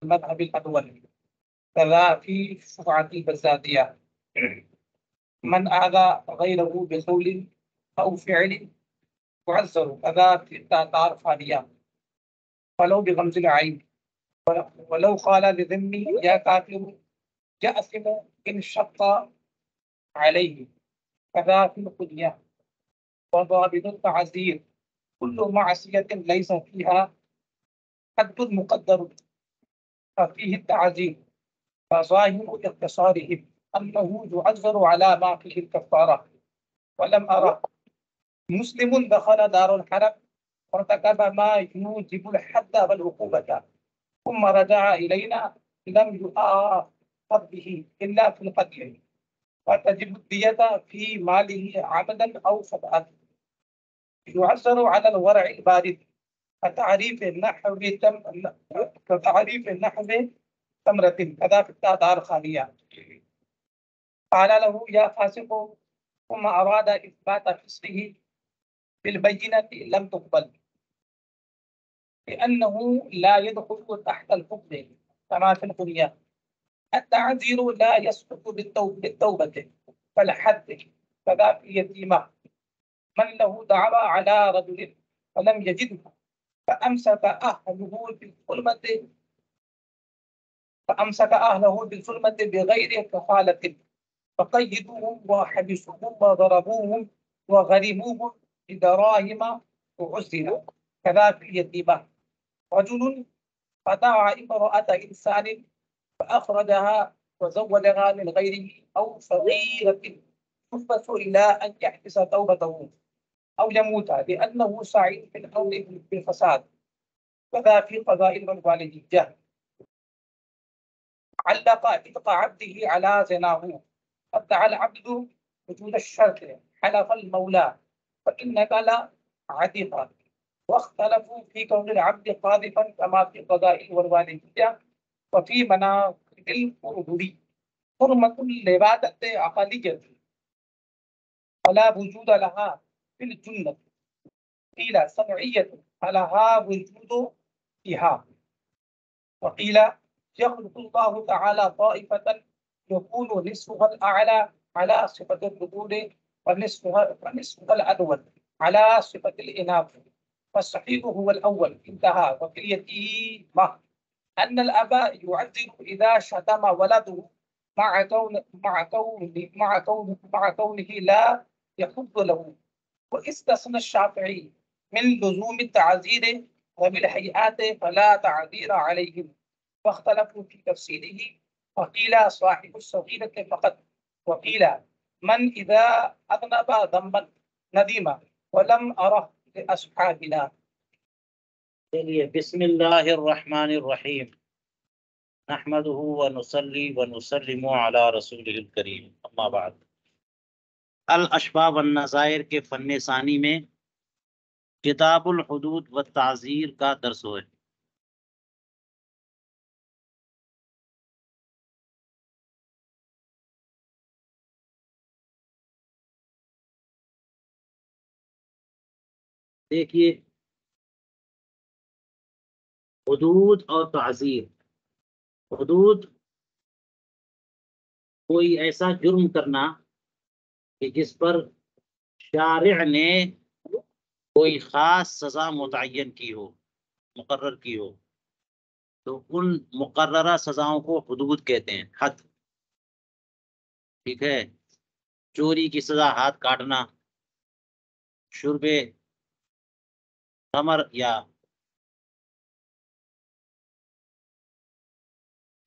المذهب الأول. كذا في شفعة البزازية من آذى غيره بقول أو فعل يعذر. كذا في التتار فانية ولو بغمز العين. ولو قال لذمي يا كافر يأثم إن شق عليه. كذا في القدية. وضابط التعزير كل معصية ليس فيها حد مقدر ففيه التعزير. فظاهر اختصارهم أنه يعذر على ما فيه الكفارة. ولم أرى مسلم دخل دار الحرب وارتكب ما يوجب الحد والعقوبة ثم رجع إلينا لم يؤاخذ به إلا في القتل، وتجب الدية في ماله عمدا أو خطأ. يعذر على الورع البارد كتعريف النحو تمرة. كذا في التتار خالية. قال له يا فاسق ثم أراد إثبات فسقه بالبينة لم تقبل لأنه لا يدخل تحت الحكم كما في القنية. التعذير لا يسقط بالتوبة فالحد. كذا في اليتيمة من له دعوى على رجل فلم يجده فأمسك أهله بالظلمة بغير كفالة فقيدوهم وحبسوهم وضربوهم وغرموهم بدراهم وعزل. كذا في اليتيمة رجل فدعا امرأة إنسان فأخرجها وزوجها من غيره أو صغيرة تحبس إلى أن يحبس توبته أو يموت لأنه سعيد في القول بالفساد. كذا في قضاء الوالدية علق عتق عبده على زناه فادعى العبد وجود الشرط حلف المولى فإنك لعتق. واختلفوا في كون العبد قاذفا كما في قضاء والوالدية وفي مناقب الفروض. حرمة العبادة عقلية ولا وجود لها في الجنة. قيل سمعية فلها وجود فيها. وقيل يخلق الله تعالى طائفة يكون نصفها الأعلى على صفة الذكور ونصفها الأدول على صفة الإناث. فالصحيح هو الأول انتهى. وفي اليتيمة أن الأب يعذر إذا شتم ولده مع كونه لا يحب له. واستثنى الشافعي من لزوم التعذير وبالهيئات فلا تعذير عليهم واختلفوا في تفسيره. وقيل صاحب الصغيرة فقط. وقيل من إذا أذنب ذنبا ندم ولم أره لأصحابنا. بسم الله الرحمن الرحيم نحمده ونصلي ونسلم على रसूलिल करीम अम्मा बाद। अल अशबाब वन नज़ाइर के फन्ने सानी में किताबुल हुदूद व ताज़ीर का दर्स है। देखिए हुदूद और ताज़ीर। हुदूद कोई ऐसा जुर्म करना कि जिस पर शारिअ ने कोई ख़ास सज़ा मुतय्यन की हो, मुकर्रर की हो, तो उन मुकर्ररा सज़ाओं को हुदूद कहते हैं, हद। ठीक है। चोरी की सज़ा हाथ काटना, शुर्बे खमर या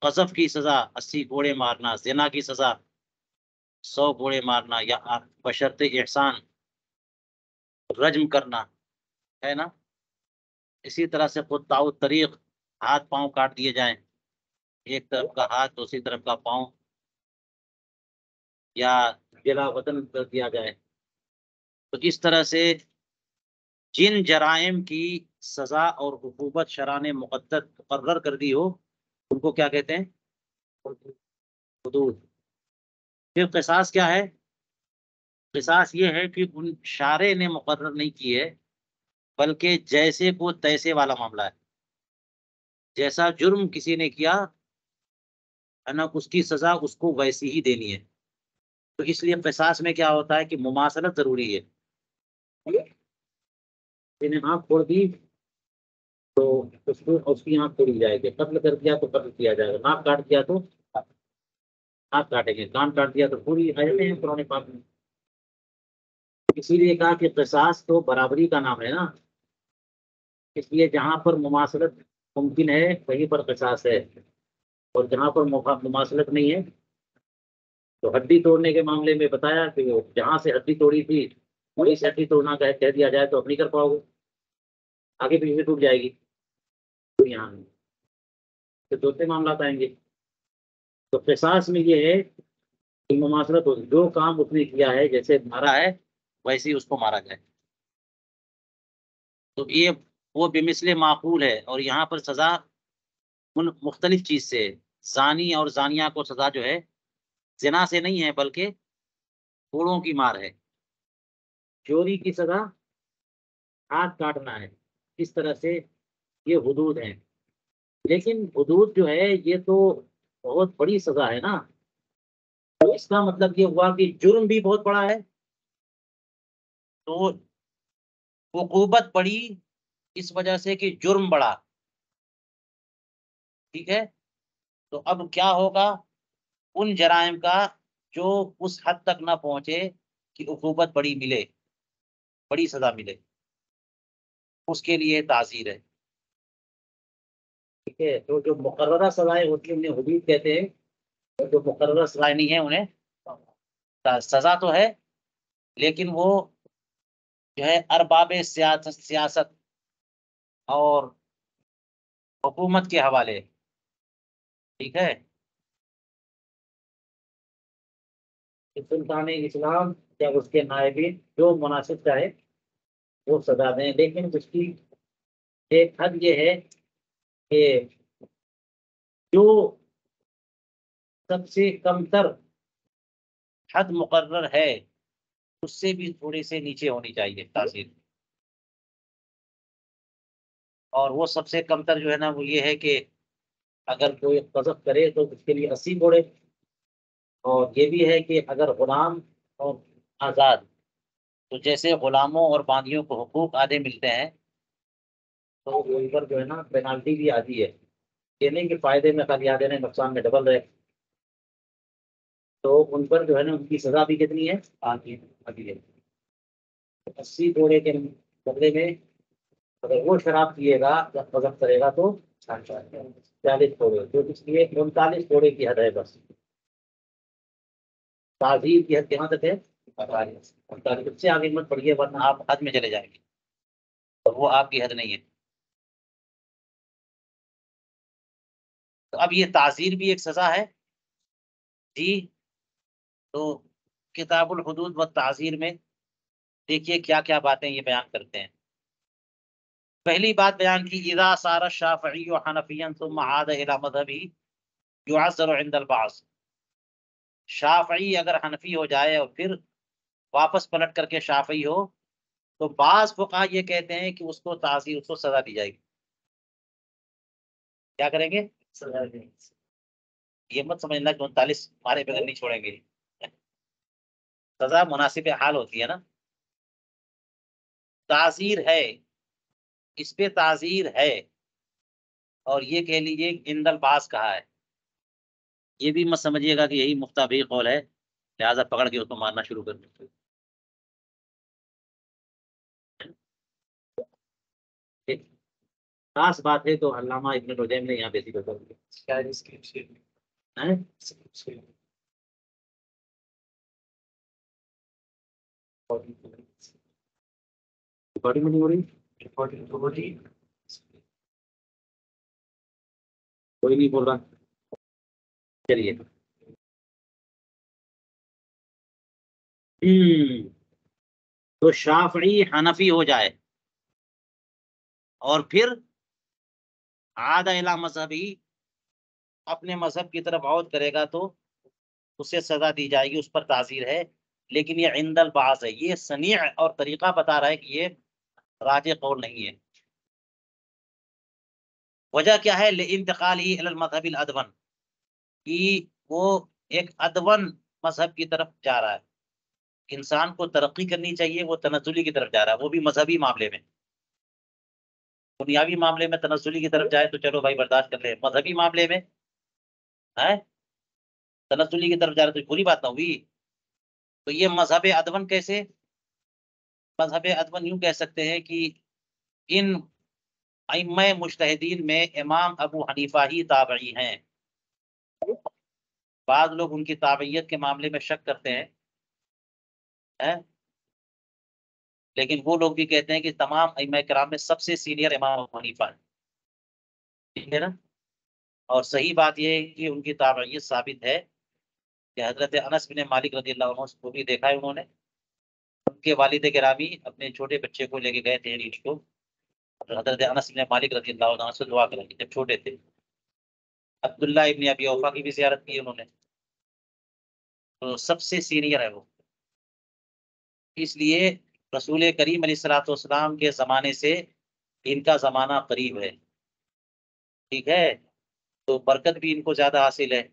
क़ज़फ़ की सज़ा 80 कोड़े मारना, ज़िना की सज़ा 100 कोड़े मारना या बशर्ते एहसान रज्म करना, है ना। इसी तरह से क़ुत्ताउ तरीक़, हाथ पांव काट दिए जाएं, एक तरफ का हाथ दूसरी तरफ का पांव, या जला वतन कर दिया जाए। तो इस तरह से जिन जराइम की सज़ा और उक़ूबत शरअ ने मुक़र्रर कर दी हो उनको क्या कहते हैं? हुदूद। फिर क़िसास क्या है? क़िसास ये है कि उन शारे ने मुक़र्रर नहीं की है, बल्कि जैसे को तैसे वाला मामला है। जैसा जुर्म किसी ने किया है ना, उसकी सजा उसको वैसी ही देनी है। तो इसलिए क़िसास में क्या होता है कि मुमासलत जरूरी है। मैंने आँख फोड़ दी तो उसको उसकी आँख तोड़ी जाएगी, कत्ल कर दिया तो कत्ल किया जाएगा, नाक काट दिया तो नाक काटेंगे, कान काट दिया तो पूरी आयतें हैं पुराने पाक में। इसीलिए कहा कि क़िसास तो बराबरी का नाम है ना, इसलिए जहाँ पर मुमासलत मुमकिन है वहीं पर क़िसास है, और जहाँ पर मुमासलत नहीं है, तो हड्डी तोड़ने के मामले में बताया कि जहाँ से हड्डी तोड़ी थी वहीं से हड्डी तोड़ना कह दिया जाए तो अब नहीं कर पाओगे, आगे पीछे टूट जाएगी। तो यहाँ नहीं। तो दूसरे मामला आएंगे। तो क़िसास में ये है कि मुमासलत हो, जो काम उसने किया है, जैसे मारा है वैसे ही उसको मारा जाए। तो ये वो बेमिसले माकूल है, और यहाँ पर सजा उन मुख्तलिफ चीज से है। जानी और जानिया को सजा जो है जिना से नहीं है बल्कि कोड़ों की मार है। चोरी की सजा हाथ काटना है। इस तरह से ये हुदूद हैं। लेकिन हुदूद जो है ये तो बहुत बड़ी सजा है ना, तो इसका मतलब ये हुआ कि जुर्म भी बहुत बड़ा है, तो उकूबत बड़ी इस वजह से कि जुर्म बड़ा। ठीक है। तो अब क्या होगा उन जराइम का जो उस हद तक ना पहुंचे कि उकूबत बड़ी मिले, बड़ी सजा मिले, उसके लिए ताज़ीर है। ठीक है। तो जो मुकर्ररा सजाएं होती है उन्हें हुदूद कहते हैं, और जो मुकर्ररा सजाएं नहीं है उन्हें सजा तो है, लेकिन वो जो है अरबाब सियासत और हुकूमत के हवाले। ठीक है। कि सुल्तान इस्लाम या उसके नायबीन जो मुनासिब चाहे वो सजा दें, लेकिन उसकी एक हद ये है कि जो सबसे कमतर हद मुकर्रर है उससे भी थोड़े से नीचे होनी चाहिए तासीर। और वो सबसे कमतर जो है ना वो ये है कि अगर कोई कज़फ करे तो उसके लिए 80 कोड़े। और ये भी है कि अगर गुलाम और आज़ाद, तो जैसे गुलामों और बांदियों को हुकूक आधे मिलते हैं, तो उन पर जो है ना पेनाल्टी भी आती है। ये नहीं कि फायदे में खाली आधे ने नुकसान में डबल रहे। तो उन पर जो है ना उनकी सजा भी कितनी है, आधी आधी है। 80 कोड़े के बदले में अगर वो शराब पिएगा या गजब करेगा तो 40 कोड़े, जो इसलिए 39 कोड़े की हद है बस। ताज़ीर की हद कहाँ तक है, 48। 48 उससे आगे मत पढ़िए वरना आप हद में चले जाएंगे, और वो आपकी हद नहीं है। तो अब ये ताज़ीर भी एक सजा है जी। तो किताबुल हुदूद व ताज़ीर में देखिए क्या क्या बातें ये बयान करते हैं। पहली बात बयान की, इज़ा सारा शाफ़िई व हनफिय्यन सुम्मा आद इला मज़हबी युअज़्ज़रु इंदल बास। शाफ़िई अगर हनफी हो जाए और फिर वापस पलट करके शाफ़िई हो, तो बाज़ फुक़हा ये कहते हैं कि उसको ताज़ीर, उसको सज़ा दी जाएगी। क्या करेंगे, सज़ा देंगे। ये मत समझना कि 39 मारे बगैर नहीं छोड़ेंगे। सज़ा मुनासिब हाल होती है ना। ताज़ीर है, इस पे ताज़ीर है, और ये कह लीजिए इंदल बास कहा है। ये भी मत समझिएगा कि यही मुफ्ताबी कौल है, लिहाजा पकड़ के उसको मारना शुरू कर दो। एक खास बात है तो अल्लामा इब्न रुजैम ने यहाँ बेसिक बता दिया। हैं? रिकॉर्डिंग नहीं हो रही, कोई नहीं बोल रहा। चलिए। तो शाफी हनफी हो जाए और फिर आदा इला मजहबी, अपने मजहब की तरफ औद करेगा तो उसे सजा दी जाएगी, उस पर ताज़ीर है। लेकिन ये इंदल बास है, ये सनी और तरीका बता रहा है कि ये राज कौल नहीं है। वजह क्या है? लिइंतिकाली इलल मज़हबिल अदवन, कि वो एक अदवन मजहब की तरफ जा रहा है। इंसान को तरक्की करनी चाहिए, वो तनज़्ज़ुली की तरफ जा रहा है, वो भी मजहबी मामले में। दुनियावी मामले में तनज़्ज़ुली की तरफ जाए तो चलो भाई बर्दाश्त कर ले, मजहबी मामले में है तनज़्ज़ुली की तरफ जा रहा है तो बुरी बात ना हुई। तो ये मजहब अदवन कैसे? मजहब अदवन यूं कह सकते हैं कि इन अइम्मा मुज्तहिदीन में इमाम अबू हनीफा ही ताबई हैं। बाद लोग उनकी ताबइयत के मामले में शक करते हैं, लेकिन वो लोग भी कहते हैं कि तमाम अइम्मा किराम में सबसे सीनियर इमाम अबू हनीफा है। ठीक है ना? और सही बात यह है कि उनकी ताबइयत साबित है कि हजरत अनस बिन मालिक रजी अल्लाह अन्हु को भी देखा है उन्होंने। उनके वालिद गिरामी अपने छोटे बच्चे को लेके गए थे रीछ को, और हजरत अनस बिन मालिक रजी अल्लाह अन्हु से दुआ करेंगे जब छोटे थे। अब्दुल्ला इब्न अबी औफा की भी ज़ियारत की उन्होंने, तो सबसे सीनियर है वो। इसलिए रसूल करीम अलैहिस्सलाम के ज़माने से इनका ज़माना करीब है। ठीक है, तो बरकत भी इनको ज़्यादा हासिल है।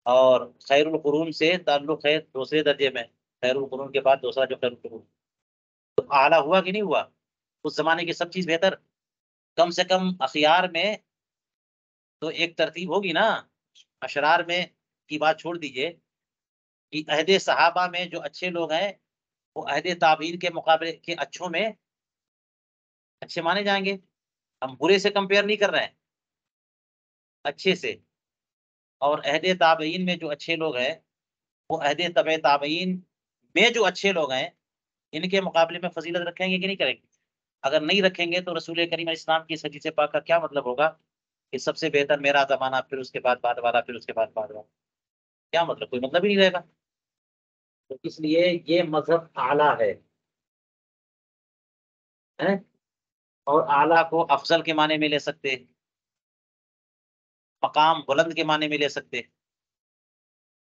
और खैरुल कुरून से ताल्लुक़ है दूसरे दर्जे में, खैरुल कुरून के बाद दूसरा जो खैरुल कुरून, तो आला हुआ कि नहीं हुआ? उस ज़माने की सब चीज़ बेहतर। कम से कम अखियार में तो एक तरतीब होगी ना। अशरार में की बात छोड़ दीजिए, कि अहदे सहाबा में जो अच्छे लोग हैं वो अहदे ताबीन के मुकाबले के अच्छों में अच्छे माने जाएंगे। हम बुरे से कंपेयर नहीं कर रहे हैं, अच्छे से। और अहदे ताबईन में जो अच्छे लोग हैं वो अहदे तबे ताबईन में जो अच्छे लोग हैं इनके मुकाबले में फजीलत रखेंगे कि नहीं करेंगे? अगर नहीं रखेंगे तो रसूल करीम इस्लाम की इस हदीस पाक का क्या मतलब होगा कि सबसे बेहतर मेरा ज़माना, फिर उसके बाद बाद वाला, फिर उसके बाद बाद वाला? क्या मतलब? कोई मतलब ही नहीं रहेगा। तो इसलिए ये मजहब आला है? और आला को अफजल के माने में ले सकते, मकाम बुलंद के माने में ले सकते।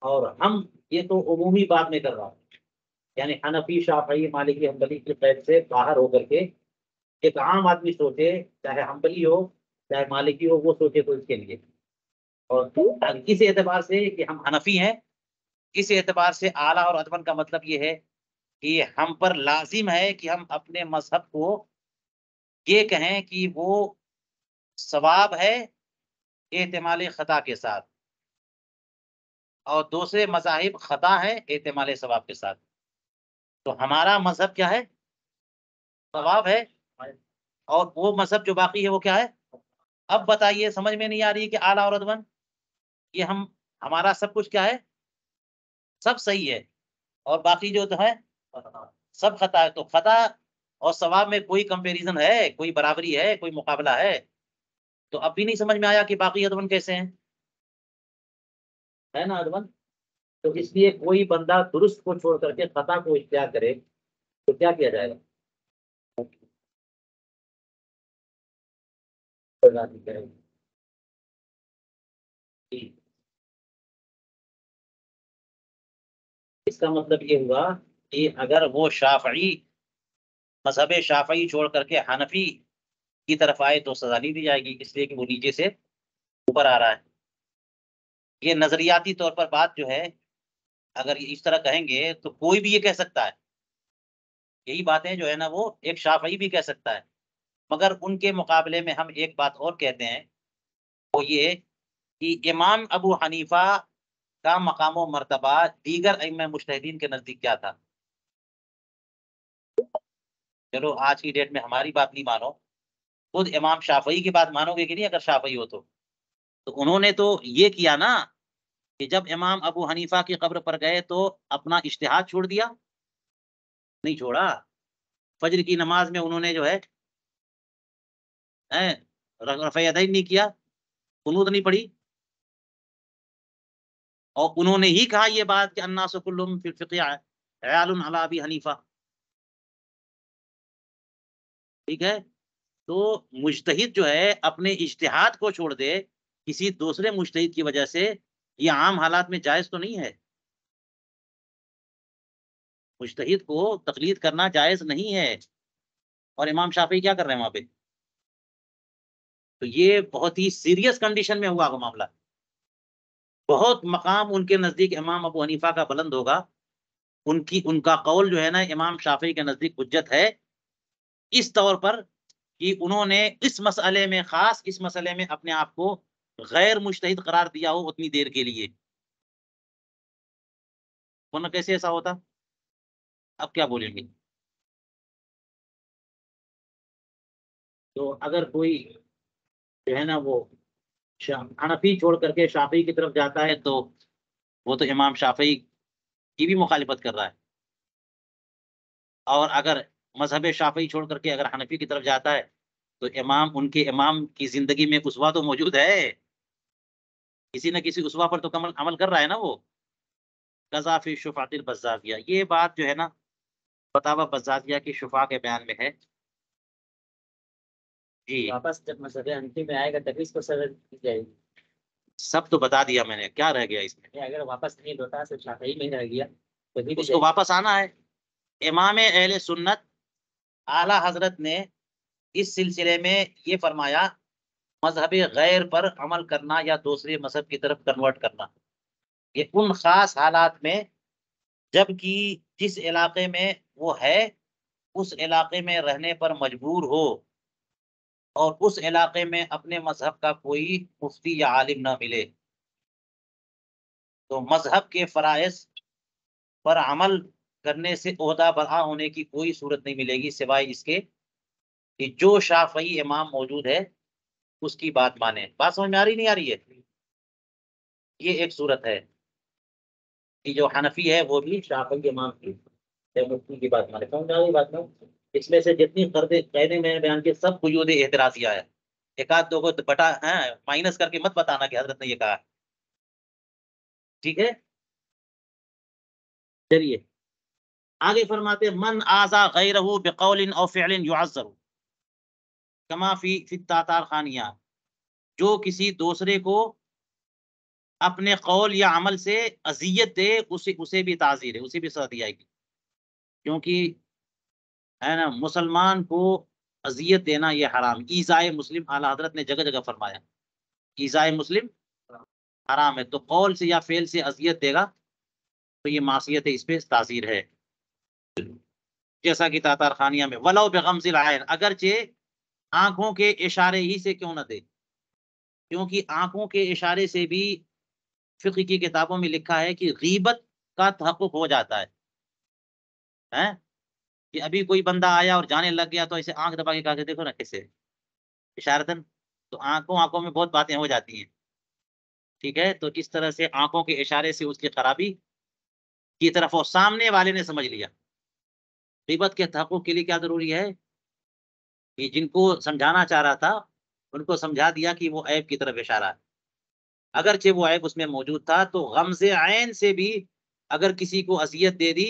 और हम ये तो उमूमी बात में कर रहा हूँ, यानी हनफी शाफई मालिकी हम्बली की कैद से बाहर होकर के एक आम आदमी सोचे, चाहे हम्बली हो चाहे मालिकी हो, वो सोचे तो इसके लिए। और किस एतबार से कि हम हनफी हैं, इस एतबार से आला और अदवन का मतलब ये है कि हम पर लाजिम है कि हम अपने मजहब को ये कहें कि वो सवाब है एहतिमाल खता के साथ, और दूसरे मज़ाहिब खता है एहतिमाल सवाब के साथ। तो हमारा मजहब क्या है? सवाब है। और वो मजहब जो बाकी है वो क्या है? अब बताइए, समझ में नहीं आ रही है कि आला और अदवन, ये हम हमारा सब कुछ क्या है? सब सही है, और बाकी जो तो है सब खता है। तो खता और सवाब में कोई कंपैरिजन है, कोई बराबरी है, कोई मुकाबला है? तो अब भी नहीं समझ में आया कि बाकी अदवन कैसे हैं? है ना अदवन? तो इसलिए कोई बंदा दुरुस्त को छोड़ करके खता को इख्तियार करे तो क्या किया जाएगा? बर्बादी करेगा। जी। इसका मतलब ये हुआ कि अगर वो शाफई मजहब शाफई छोड़ करके हनफी की तरफ आए तो सजा नहीं दी जाएगी, इसलिए कि वो नीचे से ऊपर आ रहा है। ये नजरियाती तौर पर बात जो है, अगर इस तरह कहेंगे तो कोई भी ये कह सकता है। यही बातें जो है ना, वो एक शाफई भी कह सकता है। मगर उनके मुकाबले में हम एक बात और कहते हैं, वो ये कि इमाम अबू हनीफा का मकाम मर्तबा दीगर अइम्मा मुजतहिदीन के नजदीक क्या था? चलो आज की डेट में हमारी बात नहीं मानो, खुद इमाम शाफई की बात मानोगे कि नहीं? अगर शाफई हो तो उन्होंने तो ये किया ना कि जब इमाम अबू हनीफा की कब्र पर गए तो अपना इज्तिहाद छोड़ दिया? नहीं छोड़ा। फजर की नमाज में उन्होंने जो है रफ़े यदैन नहीं किया, कुनूत नहीं पढ़ी। और उन्होंने ही कहा ये बात कि अन्नासु कुल्लुहुम फिल फिक़्हि अयालुन अला अबी हनीफा। ठीक है? तो मुज्तहिद जो है अपने इज्तिहाद को छोड़ दे किसी दूसरे मुज्तहिद की वजह से, ये आम हालात में जायज़ तो नहीं है। मुज्तहिद को तक़लीद करना जायज़ नहीं है। और इमाम शाफ़िई क्या कर रहे हैं वहाँ पे? तो ये बहुत ही सीरियस कंडीशन में हुआ मामला, बहुत मकाम उनके नजदीक इमाम अबू हनीफा का बुलंद होगा, उनका कौल जो है ना इमाम शाफी के नजदीक हुज्जत है, इस तौर पर कि उन्होंने इस मसले में अपने आप को गैर मुज्तहिद करार दिया हो उतनी देर के लिए, वरना कैसे ऐसा होता। अब क्या बोलेंगे। तो अगर कोई जो है ना वो हनफी छोड़ करके शाफी की तरफ जाता है तो वो तो इमाम शाफी की भी मुखालिफत कर रहा है, और अगर मजहब शाफी छोड़ करके अगर हनफी की तरफ जाता है तो उनके इमाम की जिंदगी में उसवा तो मौजूद है, किसी न किसी उसवा पर तो अमल कर रहा है ना वो। कज़ाफी शुफ़ातिल बज़्ज़ाज़िया, ये बात जो है ना फतावा बज़्ज़ाज़िया की शुफ़ा के बयान में है जी। वापस जब मसले हनफी में आएगा तभी इसको सजा दी जाएगी। सब तो बता दिया मैंने, क्या रह गया इसमें। नहीं, अगर वापस नहीं लौटा सिर्फ शाफी में ही रह गया तो भी उसको वापस आना है। इमाम अहले सुन्नत आला हजरत ने इस सिलसिले में ये फरमाया, मजहब गैर पर अमल करना या दूसरे मजहब की तरफ कन्वर्ट करना, ये उन खास हालात में जबकि जिस इलाके में वो है उस इलाके में रहने पर मजबूर हो और उस इलाके में अपने मजहब का कोई मुफ्ती या आलिम ना मिले, तो मजहब के फराइज पर अमल करने से ओहदा बरआ होने की कोई सूरत नहीं मिलेगी सिवाय इसके कि जो शाफई इमाम मौजूद है उसकी बात माने। बात समझ में आ रही नहीं आ रही है। ये एक सूरत है कि जो हनफी है वो भी शाफई इमाम की या मुफ्ती की बात माने। समझ में आ रही बात में। इसमें से जितनी कैदे मैंने बयान की सब कुयूद एतराजिया है, एक आध दो को तो बटा है माइनस करके मत बताना कि हजरत ने ये कहा, ठीक है। चलिए आगे फरमाते, मन आजा गैरहू बिकौलिन औ फिअलिन युअज़्ज़रु कमा फी तातार खानिया, जो किसी दूसरे को अपने कौल या अमल से अजियत दे उसे उसे भी ताजीर है, उसे भी सजा दी जाएगी। क्योंकि है ना मुसलमान को अजियत देना ये हराम, ईज़ाए मुस्लिम आला हजरत ने जगह जगह फरमाया, ईज़ाए मुस्लिम हराम है। तो कौल से या फेल से अजियत देगा तो ये मासियत है, इस पे ताजीर है। जैसा कि तातार खानिया में, वलो बेगमजिल आयन, अगरचे आंखों के इशारे ही से क्यों न दे, क्योंकि आंखों के इशारे से भी फिक्र की किताबों में लिखा है कि गीबत का तहक्कुक हो जाता है कि अभी कोई बंदा आया और जाने लग गया तो ऐसे आंख दबा के कहा कि देखो ना कैसे इशारतन, तो आंखों आंखों में बहुत बातें हो जाती हैं, ठीक है। तो इस तरह से आंखों के इशारे से उसकी खराबी की तरफ और सामने वाले ने समझ लिया। गीबत के तहक्कुक के लिए क्या जरूरी है कि जिनको समझाना चाह रहा था उनको समझा दिया कि वो ऐब की तरफ इशारा है, अगरचे वो ऐब उसमें मौजूद था। तो गमज़े ऐन से भी अगर किसी को अजियत दे दी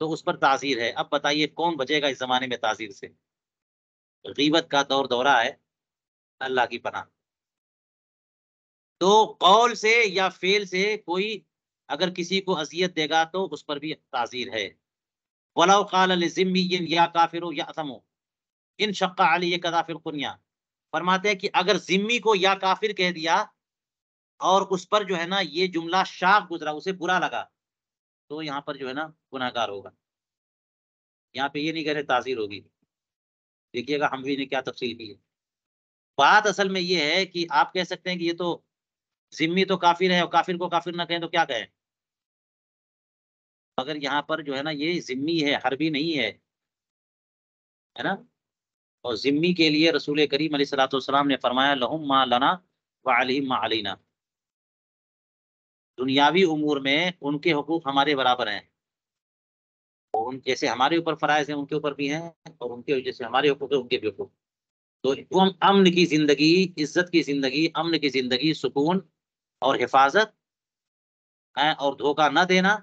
तो उस पर ताज़ीर है। अब बताइए कौन बचेगा इस जमाने में ताज़ीर से। गीबत का दौरा है, अल्लाह की पनाह। तो कौल से या फेल से कोई अगर किसी को अजियत देगा तो उस पर भी ताज़ीर है। वलाउ क़ाल लिज़िम्मिय्यिन या काफ़िरु यअ्तमु इन शक़्क़ अलैहि कज़ा फ़िल कुन्या, फरमाते हैं कि अगर जिम्मी को या काफिर कह दिया और उस पर जो है ना ये जुमला शाख गुजरा, उसे बुरा लगा, तो यहाँ पर जो है ना गुनाहगार होगा। यहाँ पे ये नहीं कह रहे ताज़ीर होगी। देखिएगा हमवी ने क्या तफसील की है। बात असल में ये है कि आप कह सकते हैं कि ये तो जिम्मी तो काफिर है और काफिर को काफिर ना कहें तो क्या कहें, मगर यहाँ पर जो है ना ये जिम्मी है, हरबी नहीं है ना। और जिम्मी के लिए रसूल करीम अलैहिस्सलातु वस्सलाम ने फरमाया, लहुम मा लना व अलैहिम मा अलैना, दुनियावी उमूर में उनके हुकूक हमारे बराबर हैं, उन जैसे हमारे ऊपर फराइज हैं उनके ऊपर भी हैं, और उनके जैसे हमारे हुकूक है उनके भी हुकूक। तो हम अमन की जिंदगी, इज्जत की जिंदगी, अमन की जिंदगी, सुकून और हिफाजत और धोखा न देना,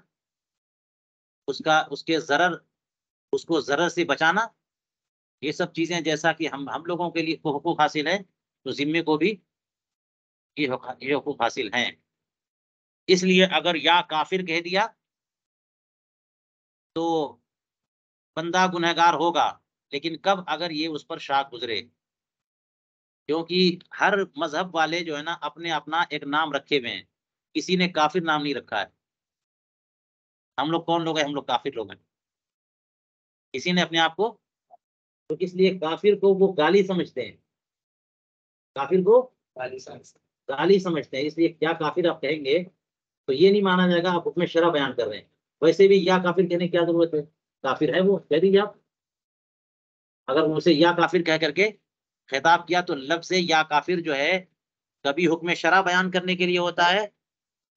उसका उसके जरर उसको जरर से बचाना, ये सब चीजें जैसा कि हम लोगों के लिए को हुकूक हासिल है, तो जिम्मे को भी ये हुकूक हासिल हैं। इसलिए अगर या काफिर कह दिया तो बंदा गुनहगार होगा, लेकिन कब, अगर ये उस पर शाख गुजरे। क्योंकि हर मजहब वाले जो है ना अपने अपना एक नाम रखे हुए हैं, किसी ने काफिर नाम नहीं रखा है। हम लोग कौन लोग हैं? हम लोग काफिर लोग हैं, किसी ने अपने आप को, तो इसलिए काफिर को वो गाली समझते हैं, काफिर को गाली समझते हैं। इसलिए क्या काफिर आप कहेंगे तो ये नहीं माना जाएगा आप उसमें शरह बयान कर रहे हैं। वैसे भी या काफिर कहने की क्या जरूरत है, काफिर है वो, कह दीजिए आप। अगर उसे या काफिर कह करके खिताब किया तो लफ्ज़ से या काफिर जो है कभी हुक्म शरह बयान करने के लिए होता है,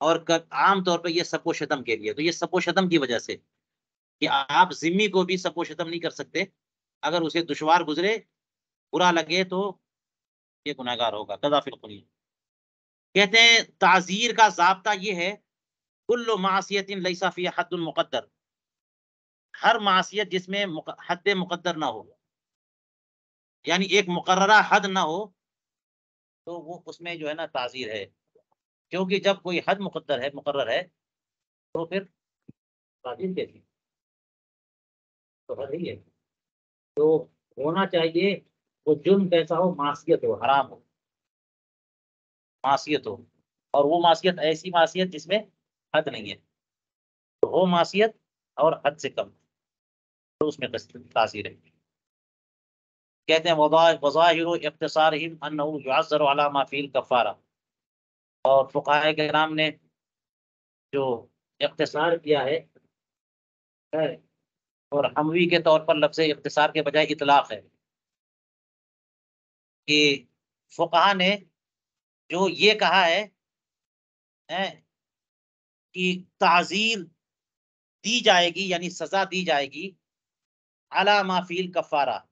और आम तौर पर ये सबको शतम के लिए। तो ये सबको शतम की वजह से कि आप जिम्मी को भी सबको शतम नहीं कर सकते, अगर उसे दुश्वार गुजरे, बुरा लगे, तो ये गुनहगार होगा। कदा फिल कुनिया। कहते हैं ताजीर का ज़ाब्ता ये है, कुल्लु मासियतिन लैसा फीहा हद्दुन मुक़द्दर, हर मासियत जिसमें हद मुक़द्दर ना हो, यानी एक मुकर्ररा हद ना हो, तो वो उसमें जो है ना ताजीर है। क्योंकि जब कोई हद मुकर्रर है तो फिर ताजीर कैसी, तो हद ही है। तो होना चाहिए वो जुर्म कैसा हो, मासियत हो, हराम हो, मासियत हो, और वो मासियत ऐसी मासियत जिसमें हद नहीं है, तो हो मासियत और हद से कम, तो उसमें तासीर है। कहते हैं वज़ाहिरु इख्तिसारिहिम अन्नहु युअज़्ज़रु अला मा फ़ील कफ़ारा। और फुक़हाए किराम ने जो इख्तिसार किया है, और हमवी के तौर पर लफ्ज़ इख्तिसार के बजाय इतलाक़ है, कि फुक़हा ने जो ये कहा है कि ताज़ीर दी जाएगी, यानी सजा दी जाएगी, अला मा फ़ील कफ़ारा,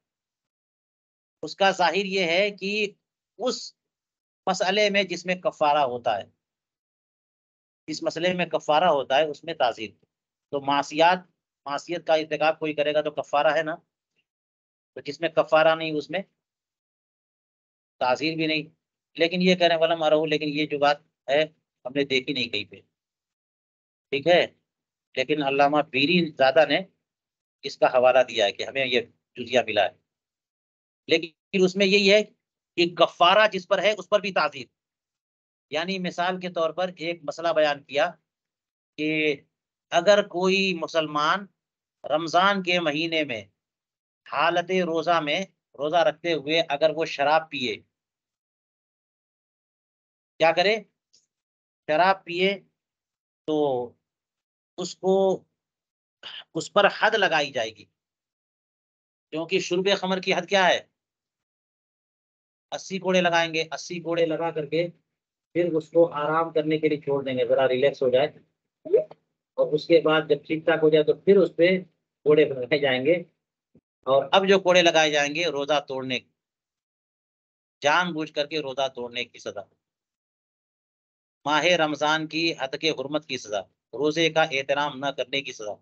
उसका ज़ाहिर ये है कि उस मसले में जिसमें कफ़ारा होता है, इस मसले में कफ़ारा होता है उसमें ताज़ीर। तो मासियत का इर्तिकाब कोई करेगा तो कफ़ारा है ना, तो जिसमें कफ़ारा नहीं उसमें ताज़ीर भी नहीं। लेकिन ये कह रहे हैं वलम अरहु, लेकिन ये जो बात है हमने देखी नहीं कहीं पे, ठीक है। लेकिन अल्लामा बीरी ज़ादा ने इसका हवाला दिया है कि हमें ये जुज़िया मिला है, लेकिन उसमें यही है कि कफ़ारा जिस पर है उस पर भी ताज़ीर। यानी मिसाल के तौर पर एक मसला बयान किया कि अगर कोई मुसलमान रमज़ान के महीने में हालत रोज़ा में, रोज़ा रखते हुए अगर वो शराब पिए, क्या करे, शराब पिए, तो उसको, उस पर हद लगाई जाएगी। क्योंकि शुर्ब खमर की हद क्या है, 80 कोड़े लगाएंगे, 80 कोड़े लगा करके फिर उसको आराम करने के लिए छोड़ देंगे, जरा रिलैक्स हो जाए, और उसके बाद जब ठीक ठाक हो जाए तो फिर उस पे कोड़े लगाए जाएंगे। और अब जो कोड़े लगाए जाएंगे रोजा तोड़ने, जानबूझ करके रोजा तोड़ने की सजा, माहे रमजान की हद के हुर्मत की सजा, रोजे का एहतराम न करने की सजा।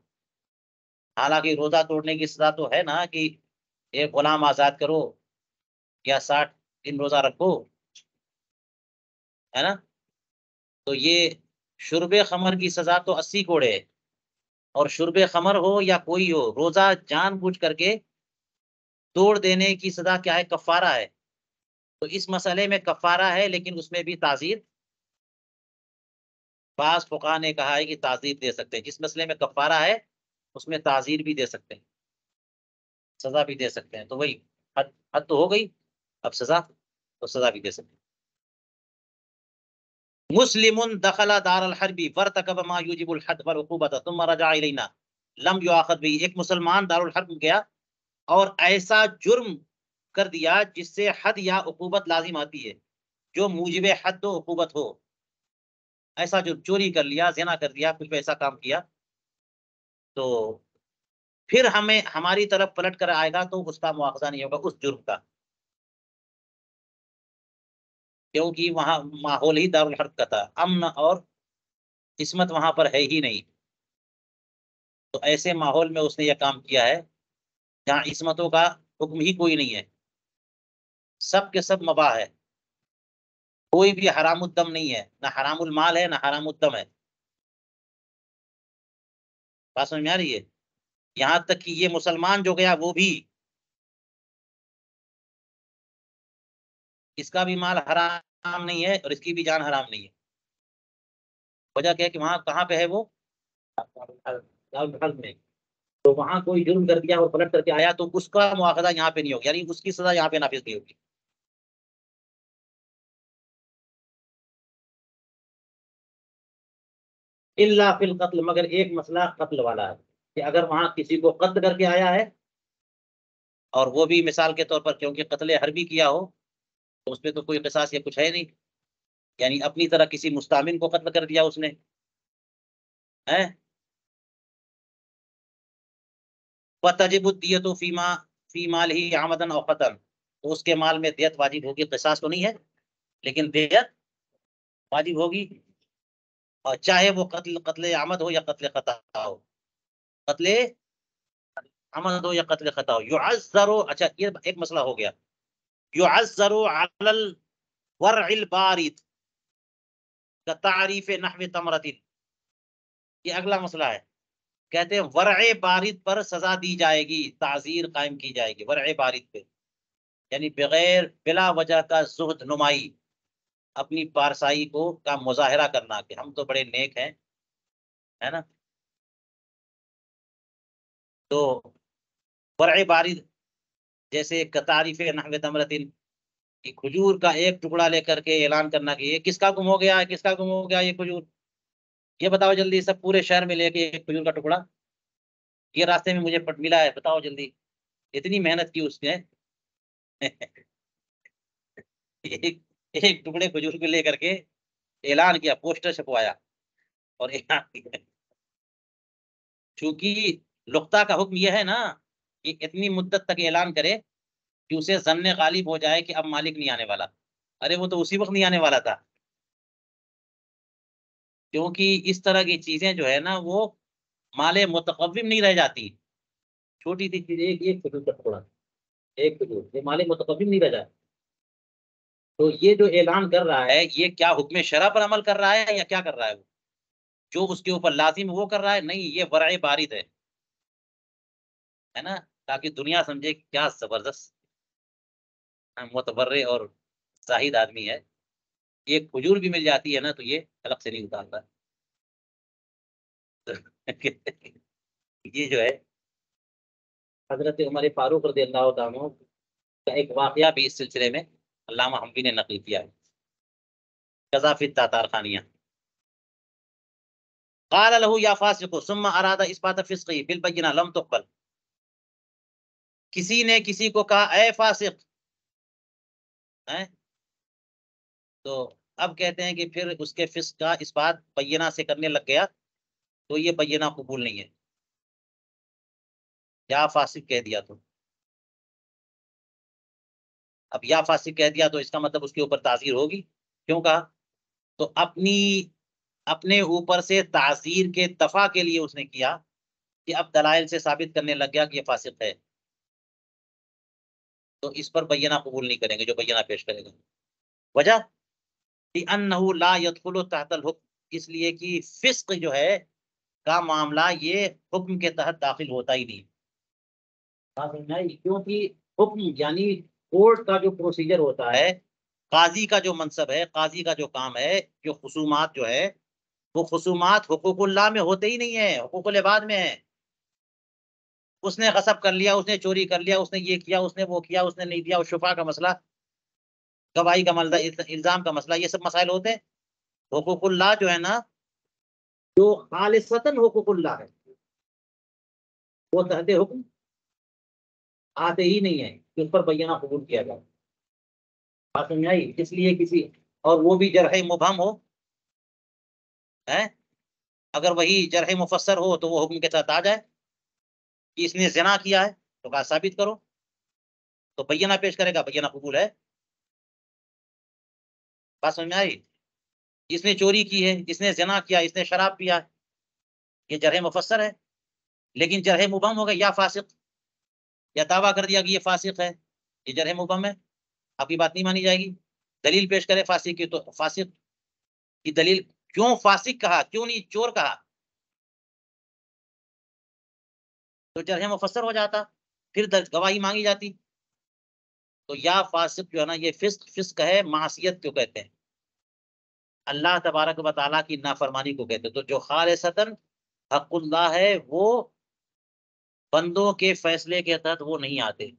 हालांकि रोजा तोड़ने की सजा तो है ना कि एक गुलाम आजाद करो या 60 दिन रोजा रखो, है ना। तो ये शुर्बे खमर की सजा तो 80 कोड़े है, और शुर्बे खमर हो या कोई हो, रोजा जानबूझ करके तोड़ देने की सजा क्या है, कफारा है। तो इस मसले में कफारा है, लेकिन उसमें भी ताजीर, बाज़ फुक़हा ने कहा है कि ताज़ीर दे सकते हैं। जिस मसले में कफ़ारा है उसमें ताज़ीर भी दे सकते हैं, सज़ा भी दे सकते हैं। तो वही हद हद तो हो गई, अब सज़ा, तो सज़ा भी दे सकते हैं। मुस्लिमुन दखला दारल हर्बी फर्तकब मा युजिबुल हद वल उक़ूबत थुम्मा रजा इलैना लम युआख़ज़ बिही। एक मुसलमान दारुल हर्ब गया और ऐसा जुर्म कर दिया जिससे हद या उक़ूबत लाज़िम आती है, जो मूजिब हद व उक़ूबत हो। ऐसा जो चोरी कर लिया, ज़िना कर दिया, कुछ ऐसा काम किया, तो फिर हमें हमारी तरफ पलट कर आएगा तो उसका मुआवजा नहीं होगा उस जुर्म का, क्योंकि वहाँ माहौल ही दारुल हर्ब का था, अमन और इस्मत वहाँ पर है ही नहीं। तो ऐसे माहौल में उसने यह काम किया है जहाँ इस्मतों का हुक्म ही कोई नहीं है, सब के सब मबाह है, कोई भी हरामुद्दम नहीं है, ना हरामुल माल है ना हरामुद्दम है। बात समझ में आ रही है। यहाँ तक कि ये मुसलमान जो गया वो भी इसका भी माल हराम नहीं है और इसकी भी जान हराम नहीं है। वजह क्या है कि वहां कहाँ पे है वो, दारुल हर्ब में। तो वहां कोई जुर्म कर दिया और पलट करके आया तो उसका मुआखजा यहाँ पे नहीं होगा, यानी उसकी सजा यहाँ पे नाफिज नहीं होगी। इल्ला फिल कत्ल, मगर एक मसला कत्ल वाला है कि अगर वहां किसी को कत्ल करके आया है और वो भी मिसाल के तौर पर क्योंकि कत्ले हरबी किया हो तो उसपे तो कोई किसास या कुछ है नहीं, यानी अपनी तरह किसी मुस्तामिन को कत्ल कर दिया उसने है। वतजिबु दियतु फी माल ही आमदन और कतन, तो उसके माल में दियत वाजिब होगी, किसास तो नहीं है लेकिन दियत वाजिब होगी। और चाहे वो कत्ल कत्ले आमद हो या कत्ले खता हो, कत्ले आमद हो या कत्ले खता हो। युअज़्ज़रु, अच्छा ये एक मसला हो गया। युअज़्ज़रु अलल वरइल बारिद का तारीफ नहव तमरतिन, ये अगला मसला है। कहते हैं वरए बारिद पर सजा दी जाएगी, ताजीर कायम की जाएगी वरए बारिद पे, यानी बगैर बिला वजह का जुहद नुमाई, अपनी पारसाई को का मुजाहिरा करना कि हम तो बड़े नेक हैं, है ना। तो वरए बारिद जैसे कतारीफ नहव तमरतिन, कि खजूर का एक टुकड़ा लेकर के ऐलान करना कि ये किसका गुम हो गया है, किसका गुम हो गया ये खजूर, ये बताओ जल्दी, सब पूरे शहर में लेके एक खजूर का टुकड़ा, ये रास्ते में मुझे पट मिला है, बताओ जल्दी। इतनी मेहनत की उसने एक एक टुकड़े खजूर को लेकर के ऐलान किया, पोस्टर छपवाया और ऐलान किया। चूंकि लुक्ता का हुक्म यह है ना कि इतनी मुद्दत तक ऐलान करे कि उसे जन्ने गालिब हो जाए कि अब मालिक नहीं आने वाला। अरे वो तो उसी वक्त नहीं आने वाला था, क्योंकि इस तरह की चीजें जो है ना वो माले मुतकव्विम नहीं रह जाती। छोटी सी चीज, एक एक खजूर का टुकड़ा, एक खजूर, ये माले मुतकव्विम नहीं रह जाती। तो ये जो ऐलान कर रहा है ये क्या हुक्म शरा पर अमल कर रहा है या क्या कर रहा है वो, जो उसके ऊपर लाजिम वो कर रहा है? नहीं, ये वरए बारिद है ना, ताकि दुनिया समझे कि क्या जबरदस्त मुतबर्रे और जाहिद आदमी है। ये खजूर भी मिल जाती है ना तो ये अलग से नहीं उतारता। ये जो है हजरत उमर फारूक रज़ियल्लाहु ताला का एक वाकया भी इस सिलसिले में अल्लामा हम्बी ने नकल किया है। कज़ाफ़ी तातार खानिया क़ाल लहू या फासिक़ु सुम्मा अरादा इस्बात फ़िस्क़ी बिल बय्यिना लम तुक़बल, किसी ने किसी को कहा ए फासिक है, तो अब कहते हैं कि फिर उसके फिस्क का इस्बात बय्यिना से करने लग गया तो ये बय्यिना कबूल नहीं है। या फासिक कह दिया तो, अब या फासिक कह दिया तो इसका मतलब उसके ऊपर ताज़ीर होगी। क्यों कहा? तो अपने ऊपर से ताज़ीर के दफा के लिए उसने किया कि अब दलाइल से साबित करने लग गया कि ये फासिक है, तो इस पर बय्यिना कबूल नहीं करेंगे जो बय्यिना पेश करेगा। वजह लिअन्नहु ला यदखुलु तहतल हुक्म, इसलिए कि फिस्क जो है का मामला ये हुक्म के तहत दाखिल होता ही नहीं। बात समझ में आई? क्योंकि हुक्म यानी कोर्ट का जो प्रोसीजर होता है, काजी का जो मनसब है, काजी का जो काम है, जो खुसूमात जो है वो खुसूमात हुकूकुल्लाह में होते ही नहीं है, हुकूकुल इबाद में है। उसने गसब कर लिया, उसने चोरी कर लिया, उसने ये किया, उसने वो किया, उसने नहीं दिया, शुफा का मसला, गवाही का मसला, इल्जाम का मसला, ये सब मसाइल होते हैं। हुकूकुल्लाह जो है ना, जो खालिसतन हुकूकुल्लाह है वो तहत हुक्म आते ही नहीं है कि उस पर बय्यिना कबूल किया जाए। बात समझ में आई? इसलिए किसी, और वो भी जरह मुबहम हो है, अगर वही जरह मुफस्सर हो तो वो हुक्म के तहत आ जाए कि इसने ज़िना किया है तो कहा साबित करो, तो बय्यिना पेश करेगा, बय्यिना कबूल है। बात समझ में आई? इसने चोरी की है, इसने ज़िना किया, इसने शराब पिया, ये जरह मुफस्सर है। लेकिन जरह मुबहम हो गया या फासिक, या दावा कर दिया कि ये फासिक है, ये जरह मुबहम है, आपकी बात नहीं मानी जाएगी। दलील पेश करे फासिक की, तो फासिक की दलील, क्यों फासिक कहा, क्यों नहीं चोर कहा, तो जरह मुफस्सर हो जाता, फिर गवाही मांगी जाती। तो या फासिक जो है ना, ये फिस्क, फिस्क है मासियत क्यों कहते हैं, अल्लाह तबारक व तआला की नाफरमानी को कहते हैं। तो जो खालिसतन हक़ुल्लाह है वो बंदों के फैसले के तहत वो नहीं आते।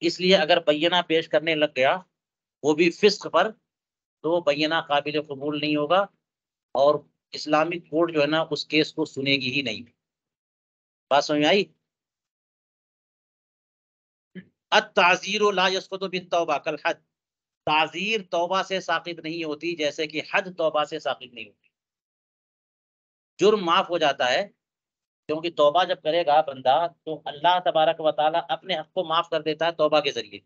इसलिए अगर बैना पेश करने लग गया वो भी फिस्क पर, तो बैना काबिल कबूल नहीं होगा और इस्लामिक कोर्ट जो है ना उस केस को सुनेगी ही नहीं। बात समझ में आई? अत-ताज़ीर ला यसक़ुतु बित-तौबा कल हद, ताज़ीर तौबा से साकित नहीं होती जैसे कि हद तौबा से साकित नहीं होती। जुर्म माफ हो जाता है क्योंकि तौबा जब करेगा बंदा तो अल्लाह तबारक व तआला अपने हक को माफ कर देता है तौबा के जरिए।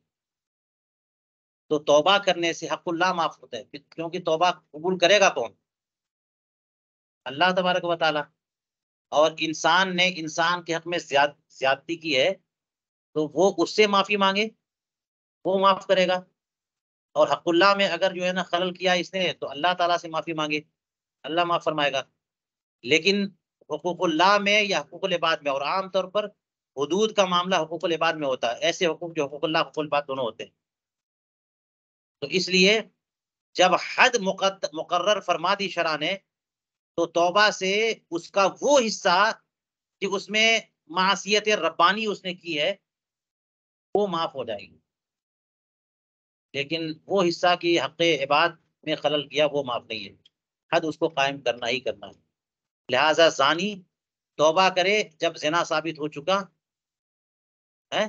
तो तौबा करने से हक़ुल्लाह माफ होता है, क्योंकि तौबा कबूल करेगा कौन? अल्लाह तबारक व तआला। और इंसान ने इंसान के हक में ज्यादती की है तो वो उससे माफी मांगे, वो माफ करेगा। और हक़ुल्लाह में अगर जो है ना खलल किया इसने तो अल्लाह ताला से माफी मांगे, अल्लाह माफ फरमाएगा। लेकिन हुकूकुल्लाह में या हुकूकुल इबाद में, और आम तौर पर हुदूद का मामला हुकूकुल इबाद में होता है, ऐसे हुकूक जो हुकूकुल्लाह हुकूकुल इबाद दोनों होते हैं। तो इसलिए जब हद मुकर्रर फरमा दी शरा ने, तो तौबा से उसका वो हिस्सा कि उसमें मासियत रब्बानी उसने की है वो माफ हो जाएगी, लेकिन वो हिस्सा की हक़ इबाद में खलल किया वो माफ नहीं है। हद उसको कायम करना ही करना है। लिहाजा ज़ानी तौबा करे जब ज़िना साबित हो चुका है,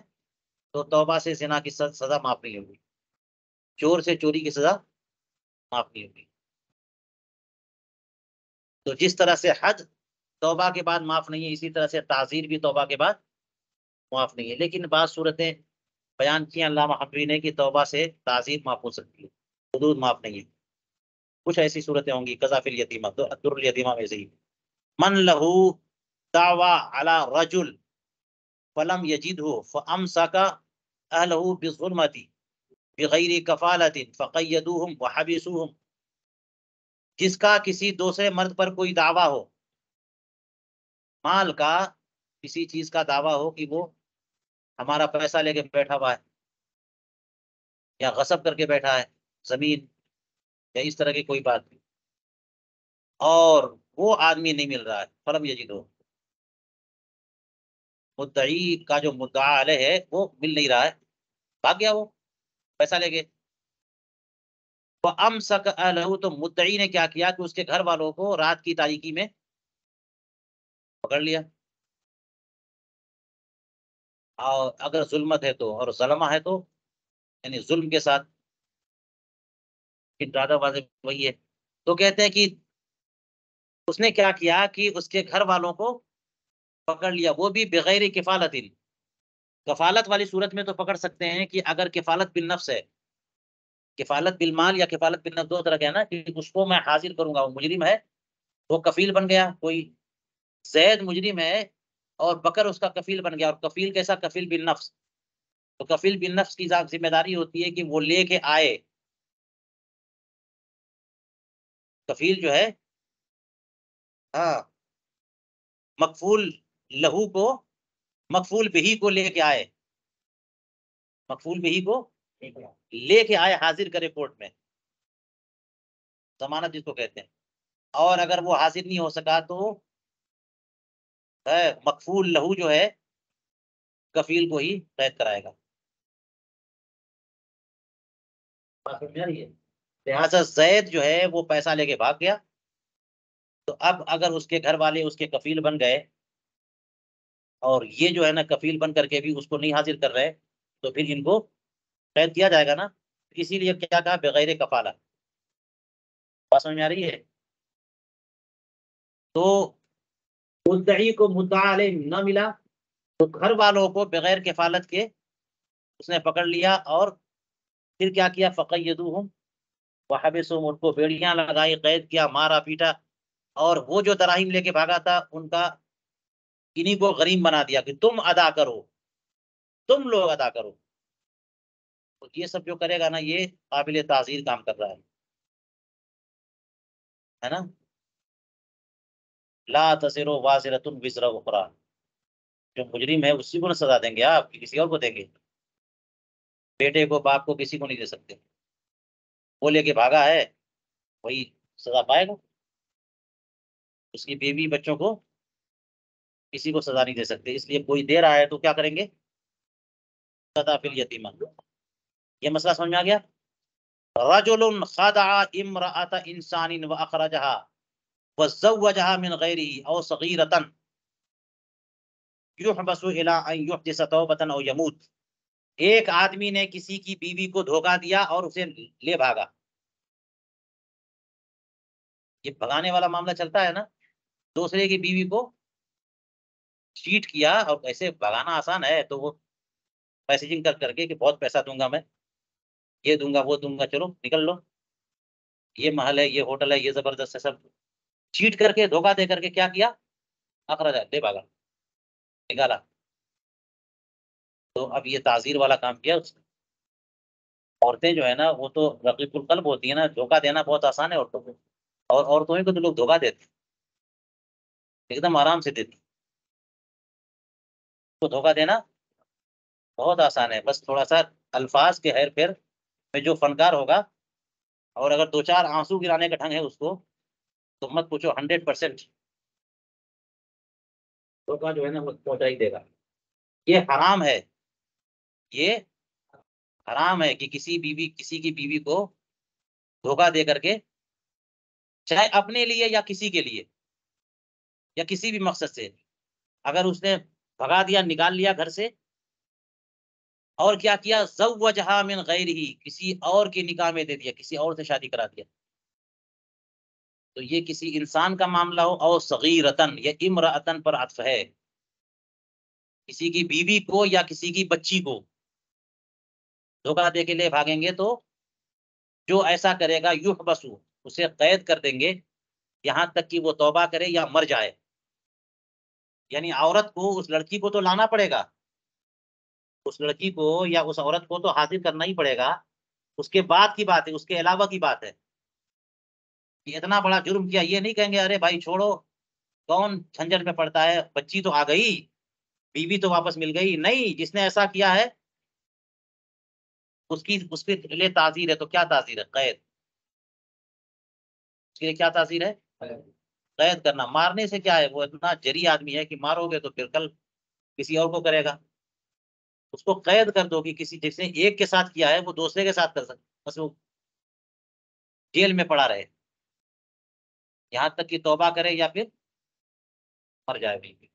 तो तौबा से ज़िना की सज़ा माफ नहीं होगी, चोर से चोरी की सज़ा माफ नहीं होगी। तो जिस तरह से हद तौबा के बाद माफ नहीं है, इसी तरह से ताज़ीर भी तौबा के बाद माफ नहीं है। लेकिन बाद सूरतें बयान की अल्लामा हफ़ी ने कि तौबा से ताज़ीर माफ हो सकती है, हुदूद माफ नहीं है। कुछ ऐसी सूरतें होंगी कज़ाफ़िल यतीमा, तो अद्दुर्रुल यतीमा में से ही। मन लहू दावा अला रजुल फलम यजिदहु फअमसका अहलहु बिज़ुल्मति बिगैरि कफ़ालतिन फ़क़य्यदूहुम व हबिसूहुम। जिसका किसी दूसरे मर्द पर कोई दावा हो, माल का, किसी चीज का दावा हो कि वो हमारा पैसा लेके बैठा हुआ है या गसब करके बैठा है जमीन, या इस तरह की कोई बात नहीं, और वो आदमी नहीं मिल रहा है, फलम यजिदहु, मुद्दई का जो मुद्दा अलैह है वो मिल नहीं रहा है, भाग गया वो पैसा लेके। वो अमसक अहलहु, तो मुद्दई ने क्या किया कि उसके घर वालों को रात की तारीकी में पकड़ लिया। और अगर जुल्मत है तो, और ज़लमा है तो यानी जुल्म के साथ, इरादा वाज़ेह वही है। तो कहते हैं कि उसने क्या किया कि उसके घर वालों को पकड़ लिया, वो भी बगैर किफ़ालतिन। कफ़ालत वाली सूरत में तो पकड़ सकते हैं कि अगर किफ़ालत बिन नफ्स है, किफ़ालत बिल माल या किफ़ालत बिन नफ्स दो तरह के है ना, कि उसको मैं हाज़िर करूँगा, वो मुजरिम है, वो कफ़ील बन गया, कोई ज़ैद मुजरिम है और बकर उसका कफ़ील बन गया, और कफ़ील कैसा? कफ़ील बिन नफ्स। तो कफ़ील बिन नफ्स की ज़िम्मेदारी होती है कि वो लेके आए, कफ़ील जो है, हाँ, मकफूल लहू को, मकफूल बिही को लेके आए, मकफूल बिही को लेके आए, हाजिर करे कोर्ट में, जमानत जिसको कहते हैं। और अगर वो हाजिर नहीं हो सका तो मकफूल लहू जो है कफील को ही कैद कराएगा। बात समझ आ रही है? लिहाजा जैद जो है वो पैसा लेके भाग गया, तो अब अगर उसके घर वाले उसके कफील बन गए और ये जो है ना कफील बन करके भी उसको नहीं हाजिर कर रहे, तो फिर इनको कैद किया जाएगा ना। इसीलिए क्या कहा? बगैर कफाला। बात समझ में आ रही है? तो मुद्दई को मुद्दा अलैह न मिला, तो घर वालों को बगैर किफालत के उसने पकड़ लिया, और फिर क्या किया? फ़क़य्यदूहुम व हबिसूहुम, उनको बेड़ियां लगाई, कैद किया, मारा पीटा, और वो जो दराहिम लेके भागा था उनका इन्हीं को गरीम बना दिया कि तुम अदा करो, तुम लोग अदा करो। तो ये सब जो करेगा ना ये काबिल ताज़ीर काम कर रहा है ना। ला तज़िरु वाज़िरतुन विज़रा उख़रा, जो मुजरिम है उसी को ना सजा देंगे आप कि किसी और को देंगे? बेटे को, बाप को, किसी को नहीं दे सकते। वो लेके भागा है, वही सजा पाएगा। उसकी बीवी बच्चों को किसी को सजा नहीं दे सकते, इसलिए कोई दे रहा है तो क्या करेंगे, सदा फिल यतीमा। ये मसला समझ में आ गया। रजुलुन खदअ इम्रअत इंसानिन व अखरजहा व ज़व्वजहा मिन गैरिही औ सगीरतन युहबसु इला अन युहदिस तौबतन औ यमूत। एक आदमी ने किसी की बीवी को धोखा दिया और उसे ले भागा। ये भगाने वाला मामला चलता है ना, दूसरे की बीवी को चीट किया, और ऐसे भगाना आसान है, तो वो मैसेजिंग कर करके कि बहुत पैसा दूंगा मैं, ये दूंगा वो दूंगा, चलो निकल लो, ये महल है, ये होटल है, ये जबरदस्त है, सब चीट करके, धोखा दे करके क्या किया, अखराज ले भागा, निकाला। तो अब ये ताजीर वाला काम किया उसने। औरतें जो है ना, वो तो रकीबुल कल्ब होती है ना, धोखा देना बहुत आसान है औरतों को। और औरतों को तो लोग धोखा देते, एकदम आराम से देते। तो धोखा देना बहुत आसान है, बस थोड़ा सा अल्फाज के हेर फेर में जो फनकार होगा, और अगर दो चार आंसू गिराने का ढंग है उसको, तो मत पूछो, 100% धोखा जो है ना वो पहुंचा ही देगा। ये हराम है, ये हराम है कि किसी की बीवी को धोखा दे करके, चाहे अपने लिए या किसी के लिए या किसी भी मकसद से, अगर उसने भगा दिया, निकाल लिया घर से, और क्या किया, ज़व्वजहा मिन गैरिही, किसी और के निकाह में दे दिया, किसी और से शादी करा दिया, तो ये किसी इंसान का मामला हो, और सगीरतन, ये इम्रअतन पर अत्फ है, किसी की बीवी को या किसी की बच्ची को धोखा दे के ले भागेंगे, तो जो ऐसा करेगा युहबसु, उसे कैद कर देंगे यहां तक कि वो तौबा करे या मर जाए। यानी औरत को, उस लड़की को तो लाना पड़ेगा, उस लड़की को या उस औरत को तो हासिल करना ही पड़ेगा, उसके बाद की बात है, उसके अलावा की बात है कि इतना बड़ा जुर्म किया, ये नहीं कहेंगे अरे भाई छोड़ो, कौन झंझट में पड़ता है, बच्ची तो आ गई, बीवी तो वापस मिल गई। नहीं, जिसने ऐसा किया है उसकी, उसके लिए ताजीर है। तो क्या ताजीर है, कैद। उसके लिए क्या ताजीर है, कैद करना। मारने से क्या है, वो इतना जरी आदमी है कि मारोगे तो फिर कल किसी और को करेगा। उसको कैद कर दो कि किसी, जिसने एक के साथ किया है वो दूसरे के साथ कर सकता, बस वो जेल में पड़ा रहे यहां तक कि तौबा करे या फिर मर जाए बिल्कुल।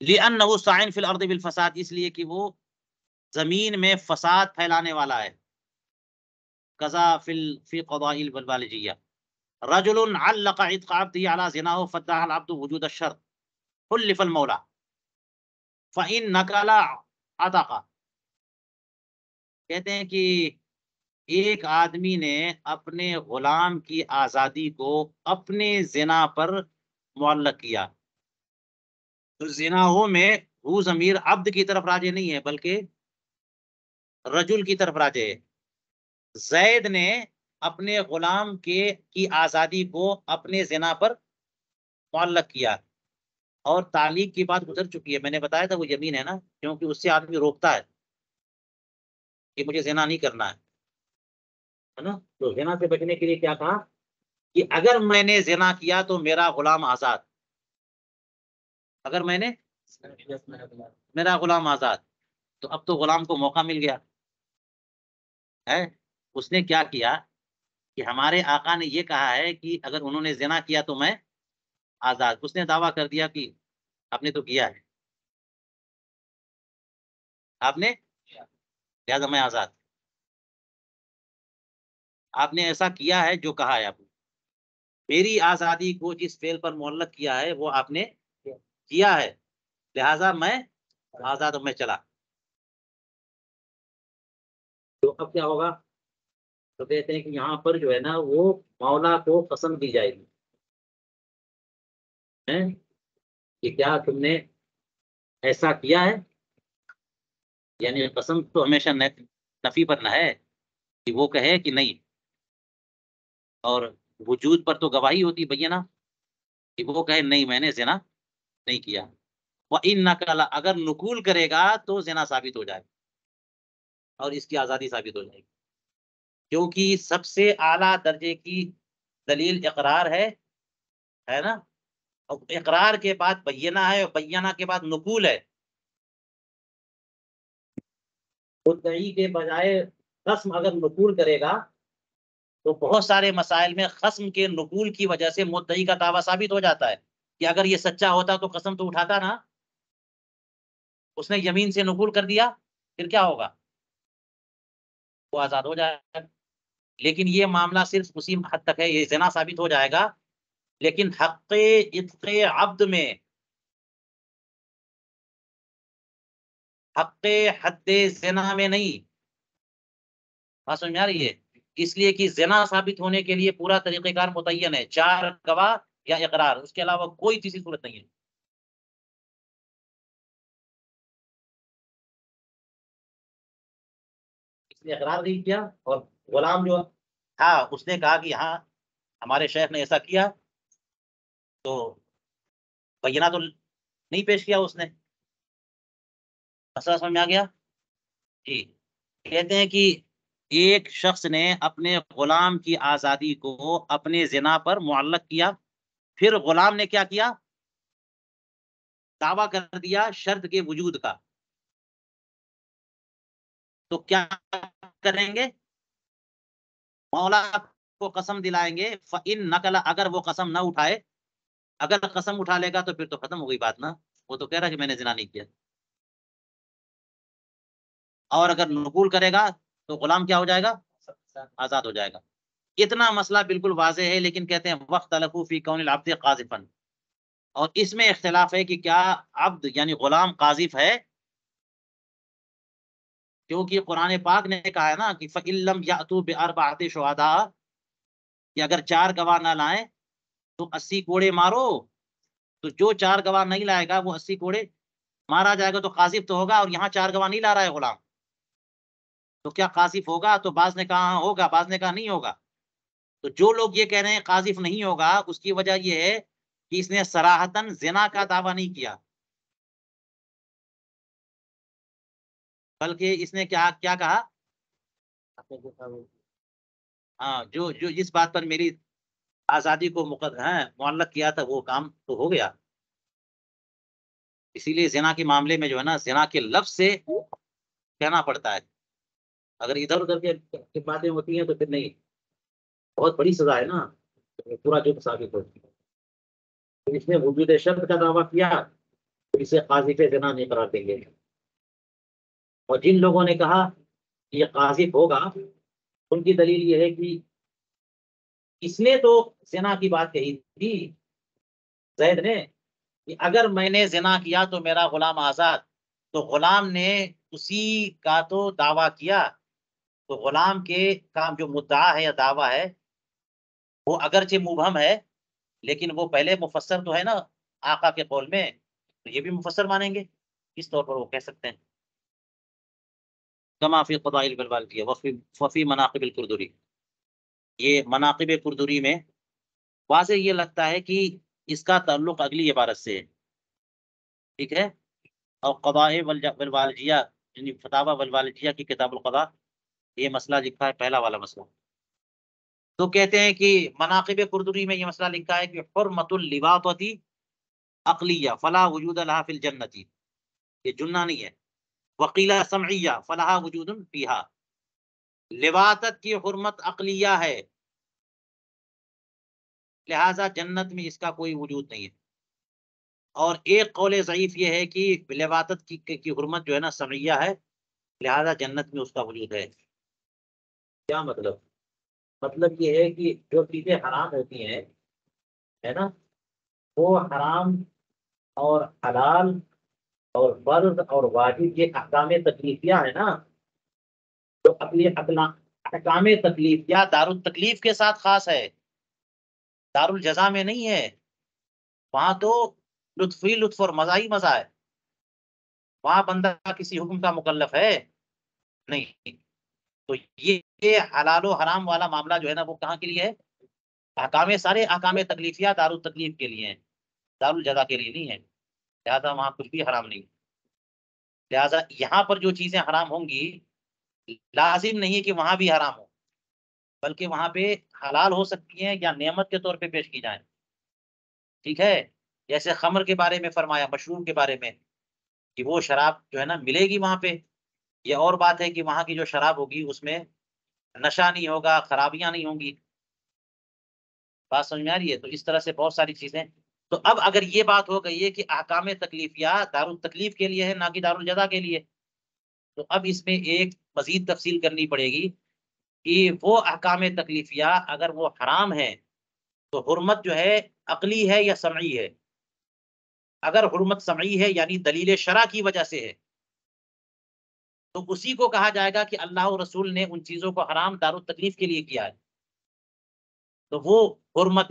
लिअन्नहु साइन फिल अर्द बिल फसाद, इसलिए कि वो जमीन में फसाद फैलाने वाला है। कज़ा फी क़दाइल वालिजिया रजुलुन अल्लक़ इत्क़ अब्दिही अला ज़िनाहु फद्दअ अल अब्दु वजूद अश-शर्त खुल्लिफ़ अल मौला फ़इन नक़ला अतक़ा। कहते हैं कि एक आदमी ने अपने गुलाम की आजादी को अपने जिना पर मुअल्लक़ किया। तो जिना हो में हु ज़मीर अब्द की तरफ राजे नहीं है, बल्कि रजुल की तरफ राजे है। जैद ने अपने गुलाम के की आजादी को अपने जिना पर मुअल्लक़ किया, और तालीक की बात गुजर चुकी है, मैंने बताया था वो यमीन है ना, क्योंकि उससे आदमी रोकता है कि मुझे जिना नहीं करना है ना। तो जिना से बचने के लिए क्या कहा कि अगर मैंने जिना किया तो मेरा गुलाम आजाद, अगर मैंने, मेरा गुलाम आजाद। तो अब तो गुलाम को मौका मिल गया है। उसने क्या किया कि हमारे आका ने ये कहा है कि अगर उन्होंने जिना किया तो मैं आजाद। उसने दावा कर दिया कि आपने तो किया है, आपने, लिहाजा मैं आजाद। आपने ऐसा किया है जो कहा है आपने, मेरी आजादी को जिस फेल पर मुअल्लक किया है वो आपने किया है, लिहाजा मैं आजाद हूं, मैं चला। तो अब क्या होगा, तो कहते हैं कि यहाँ पर जो है ना, वो मौला को कसम दी जाएगी है कि क्या तुमने ऐसा किया है। यानी कसम तो हमेशा नफी पर न है कि वो कहे कि नहीं, और वजूद पर तो गवाही होती भैया ना, कि वो कहे नहीं मैंने जिना नहीं किया। व इन नकला, अगर नुकूल करेगा तो जिना साबित हो जाए। और इसकी आज़ादी साबित हो जाएगी, क्योंकि सबसे आला दर्जे की दलील इकरार है ना। और इकरार के बाद बय्यना है, और बय्यना के बाद नुकूल है। मुद्दई के बजाय खस्म अगर नुकूल करेगा तो बहुत सारे मसाइल में खस्म के नुकूल की वजह से मुद्दई का दावा साबित हो जाता है कि अगर ये सच्चा होता तो कसम तो उठाता ना, उसने यमीन से नुकूल कर दिया, फिर क्या होगा, वो आजाद हो जाएगा। लेकिन ये मामला सिर्फ उसी हद तक है, ये ज़िना साबित हो जाएगा, लेकिन हक़्क़े इत्क़े अब्द में, हक़्क़े हद्दे ज़िना में नहीं। बात समझ में आ रही है? इसलिए कि ज़िना साबित होने के लिए पूरा तरीक़ेकार मुतय्यन है, 4 गवाह या इक़रार, उसके अलावा कोई तीसरी सूरत नहीं है। इसने इक़रार नहीं किया, और गुलाम जो था उसने कहा कि हाँ हमारे शेख ने ऐसा किया, तो बय्यना तो नहीं पेश किया उसने। मसला समझ में आ गया जी। कहते हैं कि एक शख्स ने अपने गुलाम की आज़ादी को अपने ज़िना पर मुअल्लक़ किया, फिर गुलाम ने क्या किया, दावा कर दिया शर्त के वजूद का, तो क्या करेंगे, मौला को कसम दिलाएंगे, फ़इन नकला, अगर वो कसम ना उठाए, अगर कसम उठा लेगा तो फिर तो खत्म हो गई बात ना, वो तो कह रहा है कि मैंने ज़िना नहीं किया। और अगर नुकूल करेगा तो गुलाम क्या हो जाएगा, आज़ाद हो जाएगा। इतना मसला बिल्कुल वाज़ेह है, लेकिन कहते हैं वख्तलफ़ू फ़ी कौनिल अब्द क़ाज़िफ़न, और इसमें इख्तिलाफ है कि क्या अब्द यानी गुलाम क़ाज़िफ़ है, क्योंकि कुरान पाक ने कहा है ना कि फ़इल्लम यातू बिअरबअति शुहदा, कि अगर 4 गवाह ना लाएँ तो 80 कोड़े मारो। तो जो 4 गवाह नहीं लाएगा वो 80 कोड़े मारा जाएगा, तो क़ाज़िफ़ तो होगा, और यहाँ 4 गवाह नहीं ला रहा है गुलाम, तो क्या क़ाज़िफ़ होगा? तो बाज़ ने कहा हाँ होगा, बाज़ ने कहा नहीं होगा। तो जो लोग ये कह रहे हैं क़ाज़िफ़ नहीं होगा, उसकी वजह ये है कि इसने सराहतन ज़िना का दावा नहीं किया, बल्कि इसने क्या क्या कहा, हाँ, जो जो जिस बात पर मेरी आज़ादी को मुअल्लक़ किया था वो काम तो हो गया। इसीलिए ज़िना के मामले में जो है ना, ज़िना के लफ्ज़ से कहना पड़ता है। अगर इधर-उधर के बातें होती हैं तो फिर नहीं, बहुत बड़ी सज़ा है ना, तो पूरा जुर्म साबित होती है। तो इसने वजूद शर्त का दावा किया, तो इसे क़ाज़िफ़े ज़िना नहीं करार देंगे। और जिन लोगों ने कहा कि ये क़ाज़िफ़ होगा, उनकी दलील ये है कि इसने तो ज़िना की बात कही थी, ज़ैद ने, कि अगर मैंने ज़िना किया तो मेरा गुलाम आज़ाद, तो गुलाम ने उसी का तो दावा किया, तो गुलाम के काम जो मुद्दा है या दावा है, वो अगरचे मुबहम है, लेकिन वो पहले मुफ़स्सर तो है ना आका के कौल में, तो ये भी मुफ़स्सर मानेंगे। इस तौर पर वो कह सकते हैं। कमा फ़ी क़दाइल वल्वालिदिया व फ़ी मनाक़िबिल कुरदुरी, ये मनाक़िब कुरदुरी में वाज़ेह ये लगता है कि इसका ताल्लुक अगली इबारत से है, ठीक है? और क़दाए वलवालिदिया, यानी फ़तावा वलवालिदिया की किताबुल क़दा, ये मसला लिखा है, पहला वाला मसला। तो कहते हैं कि मनाक़िब कुरदुरी में ये मसला लिखा है कि हुर्मतुल लिवातति अक़लिया फ़ला वजूद लहा फ़िल जन्नति, ये जुन्ना नहीं है। वक़ीला समइया फ़लहा वजूदुन फ़ीहा, लिवातत की हुर्मत अक़लिया है, लिहाज़ा जन्नत में इसका कोई वजूद नहीं है। और एक कौल ज़ईफ़ ये है कि लिवातत की हुर्मत जो है ना समइया है, लिहाज़ा जन्नत में उसका वजूद है। क्या मतलब? मतलब ये है कि जो चीज़ें हराम होती हैं, है ना? वो हराम और हलाल और फ़र्ज़ और वाजिब, ये अहकाम तकलीफ़िया है ना, तो अपनी अपना अहकाम तकलीफ़िया दारुल तकलीफ़ के साथ ख़ास है, दारुल जज़ा में नहीं है। वहाँ तो लुत्फ़ ही लुत्फ़ और मज़ा ही मज़ा है। वहाँ बंदा किसी हुक्म का मुकल्लफ़ है? नहीं। तो ये हलाल और हराम वाला मामला जो है ना, वो कहाँ के लिए है? सारे अहकाम तकलीफ़िया दारुल तकलीफ़ के लिए हैं, दारुल जज़ा के लिए नहीं है। लिहाज़ा वहाँ कुछ भी हराम नहीं। लिहाज़ा यहाँ पर जो चीज़ें हराम होंगी, लाजिम नहीं है कि वहां भी हराम हो, बल्कि वहां पे हलाल हो सकती हैं या नेमत के तौर पे पेश की जाए। ठीक है, जैसे खमर के बारे में फरमाया, मशरूब के बारे में, कि वो शराब जो है ना मिलेगी वहां पे। ये और बात है कि वहां की जो शराब होगी उसमें नशा नहीं होगा, खराबियां नहीं होंगी। बात समझ में आ रही है? तो इस तरह से बहुत सारी चीजें। तो अब अगर ये बात हो गई है कि अहकाम तकलीफिया दारुल तकलीफ के लिए है, ना कि दारुल जदा के लिए, तो अब इसमें एक मजीद तफसील करनी पड़ेगी कि वो अहकाम तकलीफिया अगर वो हराम है तो हुर्मत जो है अकली है या समई है। अगर हुर्मत समई है यानी दलील शरा की वजह से है, तो उसी को कहा जाएगा कि अल्लाह और रसूल ने उन चीजों को हराम दारुल तकलीफ के लिए किया है। तो वो हुर्मत,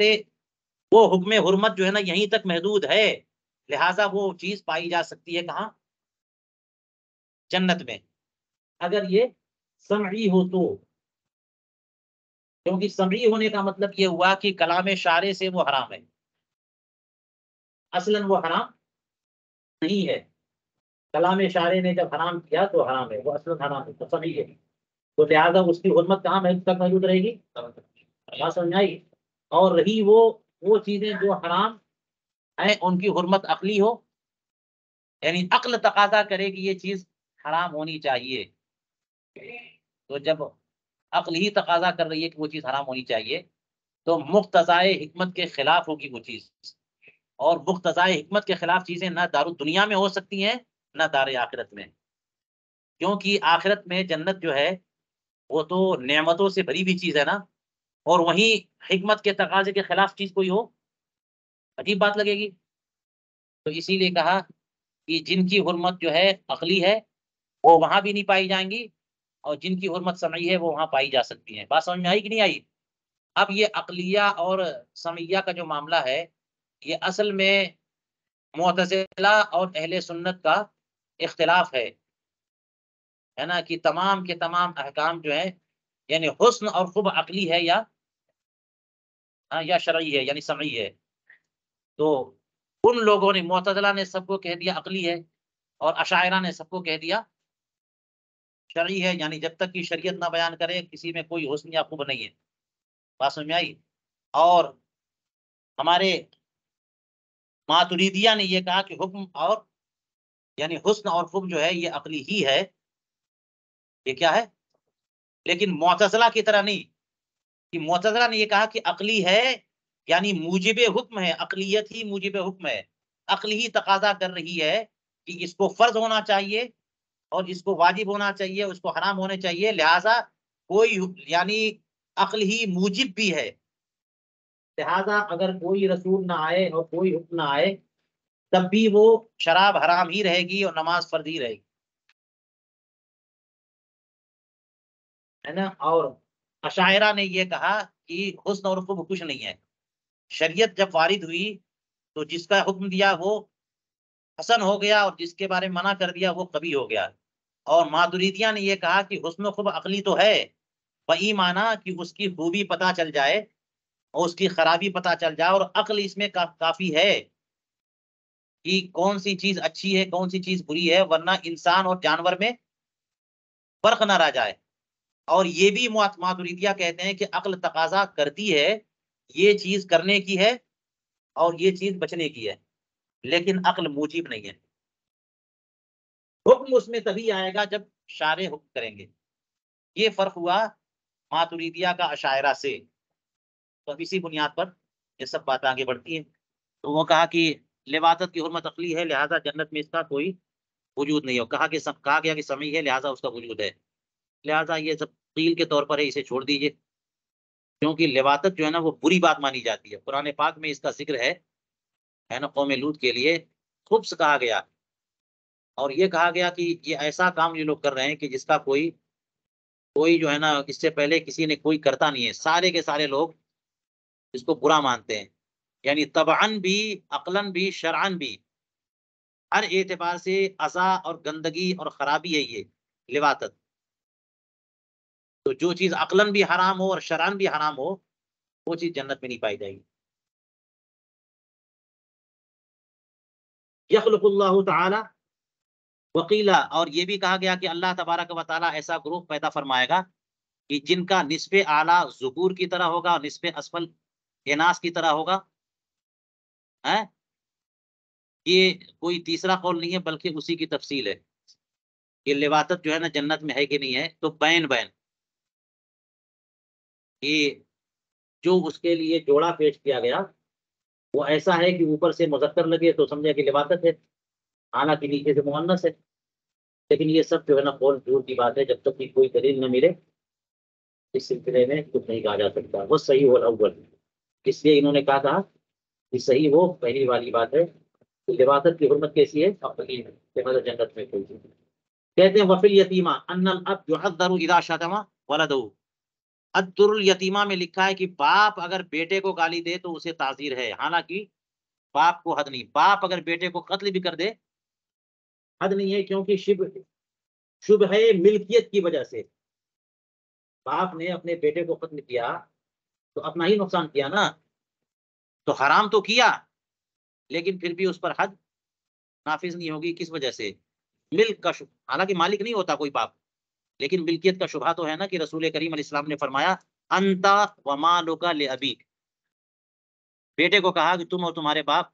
वो हुक्म हुर्मत जो है ना यहीं तक महदूद है, लिहाजा वो चीज पाई जा सकती है कहाँ? जन्नत में। अगर ये समई हो तो, क्योंकि समई होने का मतलब ये हुआ कि कलाम शारे से वो हराम है, असलन वो हराम नहीं है। कलाम शारे ने जब हराम किया तो हराम है, वो असलन हराम है, तो समई है। तो लिहाजा उसकी हुर्मत कहाँ तक मौजूद रहेगी? बात समझ आई? और रही वो चीजें जो हराम हैं उनकी हुर्मत अकली हो, यानी अक्ल तकाजा करे कि ये चीज हराम होनी चाहिए। तो जब अक्ल ही तकाजा कर रही है कि वो चीज हराम होनी चाहिए, तो मुक्तजाए हिकमत के खिलाफ होगी वो चीज। और मुक्तजाए हिकमत के खिलाफ चीजें ना दारुल दुनिया में हो सकती हैं, ना दार आखिरत में। क्योंकि आखिरत में जन्नत जो है वो तो नेमतों से भरी हुई चीज है ना, और वहीं हिकमत के तकाजे के खिलाफ चीज कोई हो, अजीब बात लगेगी। तो इसीलिए कहा कि जिनकी हुर्मत जो है अकली है वो वहां भी नहीं पाई जाएंगी, और जिनकी हुर्मत समई है वो वहां पाई जा सकती है। बात समझ में आई कि नहीं आई? अब ये अकलिया और समैया का जो मामला है, ये असल में मुअतज़िला और अहले सुन्नत का इख्तिलाफ है ना, कि तमाम के तमाम अहकाम जो है, यानी हुस्न और खुब अकली है या शरई है यानी समई है। तो उन लोगों ने, मुअतज़िला ने सबको कह दिया अकली है, और अशायरा ने सबको कह दिया शरई है, यानी जब तक कि शरीयत ना बयान करे किसी में कोई हुस्न या खुब नहीं है। बात समझ में आई? और हमारे मातुरीदिया ने यह कहा कि हुक्म और यानी हुस्न और खुब जो है ये अकली ही है, ये क्या है। लेकिन मुअतज़िला की तरह नहीं, कि मुअतज़िला ने ये कहा कि अकली है यानी मूजिब हुक्म है, अकलियत ही मूजिब हुक्म है, अक्ल ही तकाजा कर रही है कि इसको फर्ज होना चाहिए और इसको वाजिब होना चाहिए, उसको हराम होने चाहिए। लिहाजा कोई यानी अक्ल ही मूजिब भी है। लिहाजा अगर कोई रसूल ना आए और कोई हुक्म ना आए, तब भी वो शराब हराम ही रहेगी और नमाज फर्ज ही रहेगी, है ना। और अशायरा ने ये कहा कि हुस्न और खुब कुछ नहीं है। शरीयत जब वारिद हुई तो जिसका हुक्म दिया वो हसन हो गया, और जिसके बारे में मना कर दिया वो कभी हो गया। और मातुरीदिया ने यह कहा कि हुस्न खुब अकली तो है, वही माना कि उसकी खूबी पता चल जाए और उसकी खराबी पता चल जाए, और अक्ल इसमें काफी है कि कौन सी चीज अच्छी है कौन सी चीज बुरी है, वरना इंसान और जानवर में फर्क ना रह जाए। और ये भी मातुरीदिया कहते हैं कि अक्ल तकाजा करती है, ये चीज करने की है और ये चीज बचने की है, लेकिन अक्ल मूजिब नहीं है। हुक्म उसमें तभी आएगा जब शारे हुक्म करेंगे। ये फर्क हुआ मातुरीदिया का अशायरा से। तो अब इसी बुनियाद पर ये सब बातें आगे बढ़ती हैं। तो वो कहा कि लिबादत की हुर्मत अकली है, लिहाजा जन्नत में इसका कोई वजूद नहीं हो। कहा गया कि समय है लिहाजा उसका वजूद है। लिहाजा ये सब कील के तौर पर है, इसे छोड़ दीजिए, क्योंकि लिबादत जो है ना वो बुरी बात मानी जाती है। कुरान पाक में इसका जिक्र है ना, कौम लूत के लिए खूब से कहा गया। और ये कहा गया कि ये ऐसा काम ये लोग कर रहे हैं कि जिसका कोई कोई जो है ना इससे पहले किसी ने कोई करता नहीं है। सारे के सारे लोग इसको बुरा मानते हैं, यानी तबअन भी, अकलन भी, शरअन भी, हर एतबार से अज़ा और गंदगी और खराबी है ये लिवातत। तो जो चीज अकलन भी हराम हो और शरअन भी हराम हो, वो चीज जन्नत में नहीं पाई जाएगी। यखलुकुल्लाहु तआला वकीला, और ये भी कहा गया कि अल्लाह तबारक व तआला ऐसा ग्रुप पैदा फरमाएगा कि जिनका निस्फ़े आला ज़ुकूर की तरह होगा और निस्फ़े असफल इनास की तरह होगा। हैं? ये कोई तीसरा कौल नहीं है बल्कि उसी की तफसील है। ये लिवातत जो है ना जन्नत में है कि नहीं है, तो बैन बैन ये जो उसके लिए जोड़ा पेश किया गया वो ऐसा है कि ऊपर से मुज़क्कर लगे तो समझे कि लिवातत है, हालांकि नीचे से मुअन्नस है। लेकिन ये सब जो है ना कौल झूठ की बात है, जब तक कि कोई दलील न मिले इस सिलसिले में कुछ नहीं कहा जा सकता। वो सही हो अव्वल, इसलिए इन्होंने कहा था कि सही वो पहली वाली बात है कि लिवातत की हुर्मत कैसी है, लिवातत जन्नत में कोई चीज़। कहते हैं वफिल यतीमा अन्नल अब युहद्दरु इज़ा शतमा वलदहु। अद्दुरुल यतीमा में लिखा है कि बाप अगर बेटे को गाली दे तो उसे ताज़ीर है, हालांकि बाप को हद नहीं। बाप अगर बेटे को कत्ल भी कर दे हद नहीं है, क्योंकि शुभ है मिल्कियत की वजह से। बाप ने अपने बेटे को कत्ल किया तो अपना ही नुकसान किया ना, तो हराम तो किया लेकिन फिर भी उस पर हद नाफिज नहीं होगी। किस वजह से? मिल्क का शुभ, हालांकि मालिक नहीं होता कोई बाप, लेकिन मिल्कियत का शुबहा तो है ना कि रसूल करीम अलैहि सलाम ने फरमाया अंता व मालुका ले अबीक। बेटे को कहा कि तुम और तुम्हारे बाप,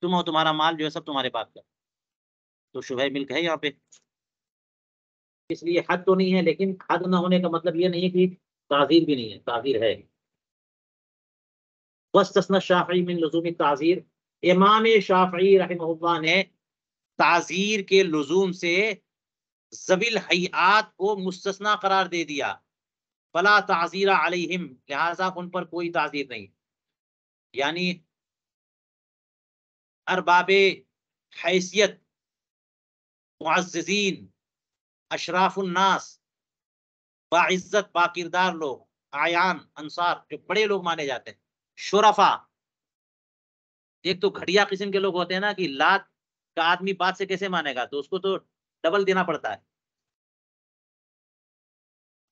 तुम और तुम्हारा माल जो है सब तुम्हारे बाप का, तो शुबह मिल्क है यहाँ पे। इसलिए हद तो नहीं है, लेकिन हद न होने का मतलब ये नहीं है कि ताज़ीर भी नहीं है, ताज़ीर है। वस्तस्ना शाफ़ी मिन लुज़ूमी ताज़ीर, इमाम शाफ़ी रहमहुल्लाह ने ताज़ीर के लुज़ूम से ज़विल हय्यात को मुस्तस्ना करार दे दिया। फला ताज़ीरा अलैहिम, लिहाजा उन पर कोई ताज़ीर नहीं। यानी अरबाबे हैसियत, मुअज़्ज़िज़ीन, अशराफुन्नास, बाइज़्ज़त बाकिरदार लोग, आयान अंसार जो बड़े लोग माने जाते हैं, शुरफा। एक तो घटिया किस्म के लोग होते हैं ना कि लात का आदमी बात से कैसे मानेगा, तो उसको तो डबल देना पड़ता है।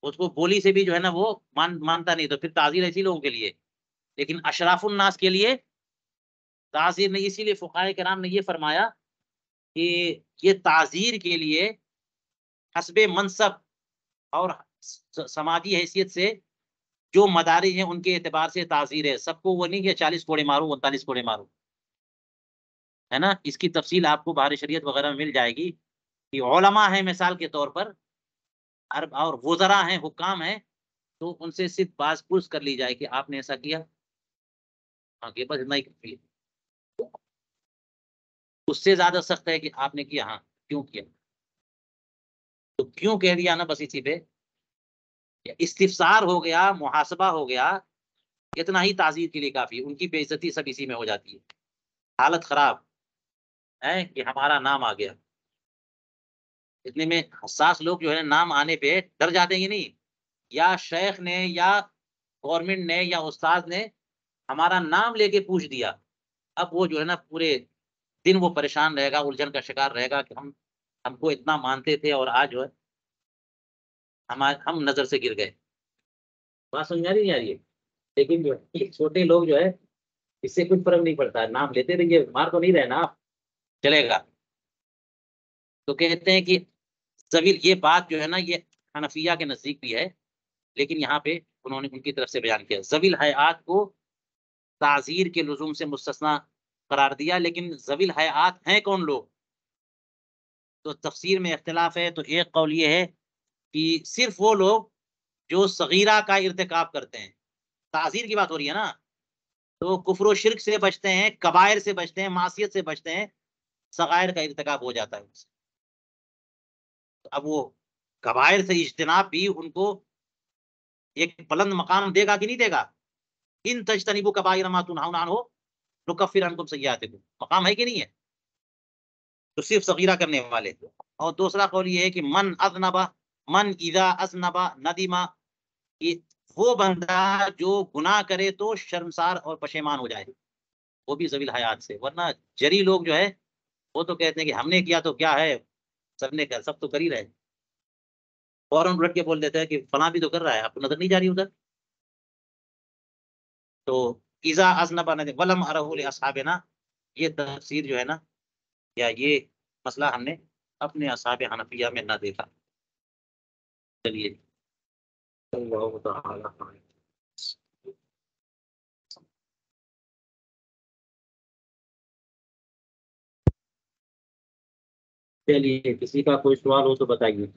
उसको बोली से भी जो है ना वो मानता नहीं, तो फिर ताज़ीर ऐसी लोगों के लिए। लेकिन अशराफुन्नास के लिए ताज़ीर नहीं। इसीलिए फुक़हाए किराम ने ये फरमाया कि ये ताज़ीर के लिए हस्बे मनसब और समाजी हैसियत से जो मदारिज हैं उनके एतबार से ताज़ीर है। सबको वो नहीं कि 40 कोड़े मारो, 39 कोड़े मारो, है ना? इसकी तफसील आपको बाहर शरीयत वगैरह में मिल जाएगी कि उलमा है मिसाल के तौर पर अरब और वुज़रा हैं, हुक्काम हैं, तो उनसे सिर्फ बाज़-पुर्स कर ली जाए कि आपने ऐसा किया? हाँ, कि बस इतना ही काफ़ी है। उससे ज़्यादा सख्त है कि आपने किया, हाँ, क्यों किया? तो क्यों कह दिया ना बस इसी पे, इस्तिफ़सार हो गया, मुहासबा हो गया, इतना ही ताज़ीर के लिए काफ़ी है। उनकी बेइज़्ज़ती सब इसी में हो जाती है। हालत ख़राब है कि हमारा नाम आ गया। इतने में हसास लोग जो है नाम आने पे डर जाते हैं कि नहीं? या शेख ने या गवर्नमेंट ने या उस्ताद ने हमारा नाम लेके पूछ दिया, अब वो जो है ना पूरे दिन वो परेशान रहेगा, उलझन का शिकार रहेगा कि हम हमको इतना मानते थे और आज जो है हम नज़र से गिर गए। बात समझ आ रही नहीं आ रही है? लेकिन जो है ये छोटे लोग जो है इससे कुछ फ़र्क नहीं पड़ता है, नाम लेते रहिए, मार तो नहीं रहे ना आप, चलेगा। तो कहते हैं कि ज़वील ये बात जो है ना ये हनफिया के नज़दीक भी है, लेकिन यहाँ पे उन्होंने उनकी तरफ से बयान किया। ज़वील हयात को ताज़ीर के लुज़ूम से मुस्तस्ना करार दिया, लेकिन ज़वील हयात हैं कौन लोग? तो तफ़सीर में इख्तिलाफ है। तो एक कौल ये है कि सिर्फ़ वो लोग जो सगीरा का इर्तिकाब करते हैं। ताज़ीर की बात हो रही है ना, तो कुफ्र व शिर्क से बचते हैं, कबाइर से बचते हैं, मासियत से बचते हैं, सगाइर का इर्तिकाब हो जाता है उनसे। तो अब वो कबाइर से इज्तिनाब भी उनको एक बुलंद मकाम देगा कि नहीं देगा? इन तजतनिबू कबाइर मा तुनहौना अन्हु नुकफ्फिर अन्कुम सय्यातिकुम, मकाम है कि नहीं है? तो सिर्फ सगीरा करने वाले। और दूसरा कौल ये है कि मन इज़ा अज़नबा नदिमा, कि वो बंदा जो गुनाह करे तो शर्मसार और पशेमान हो जाए, वो भी ज़वील हयात से। वरना जरी लोग जो है वो तो कहते हैं कि हमने किया तो क्या है, सबने कर सब तो कर ही रहे। फौरन उलट के बोल देते हैं कि फलाँ भी तो कर रहा है, आपको नज़र नहीं जा रही उधर? तो इज़ा अज़नबा नदी वलम अरहु लि अस्हाबिना, ये तफसीर जो है ना या ये मसला हमने अपने असाब हनफिया में न देखा। चलिए, अल्लाह ताला आलम। चलिए, किसी का कोई सवाल हो तो बताइए।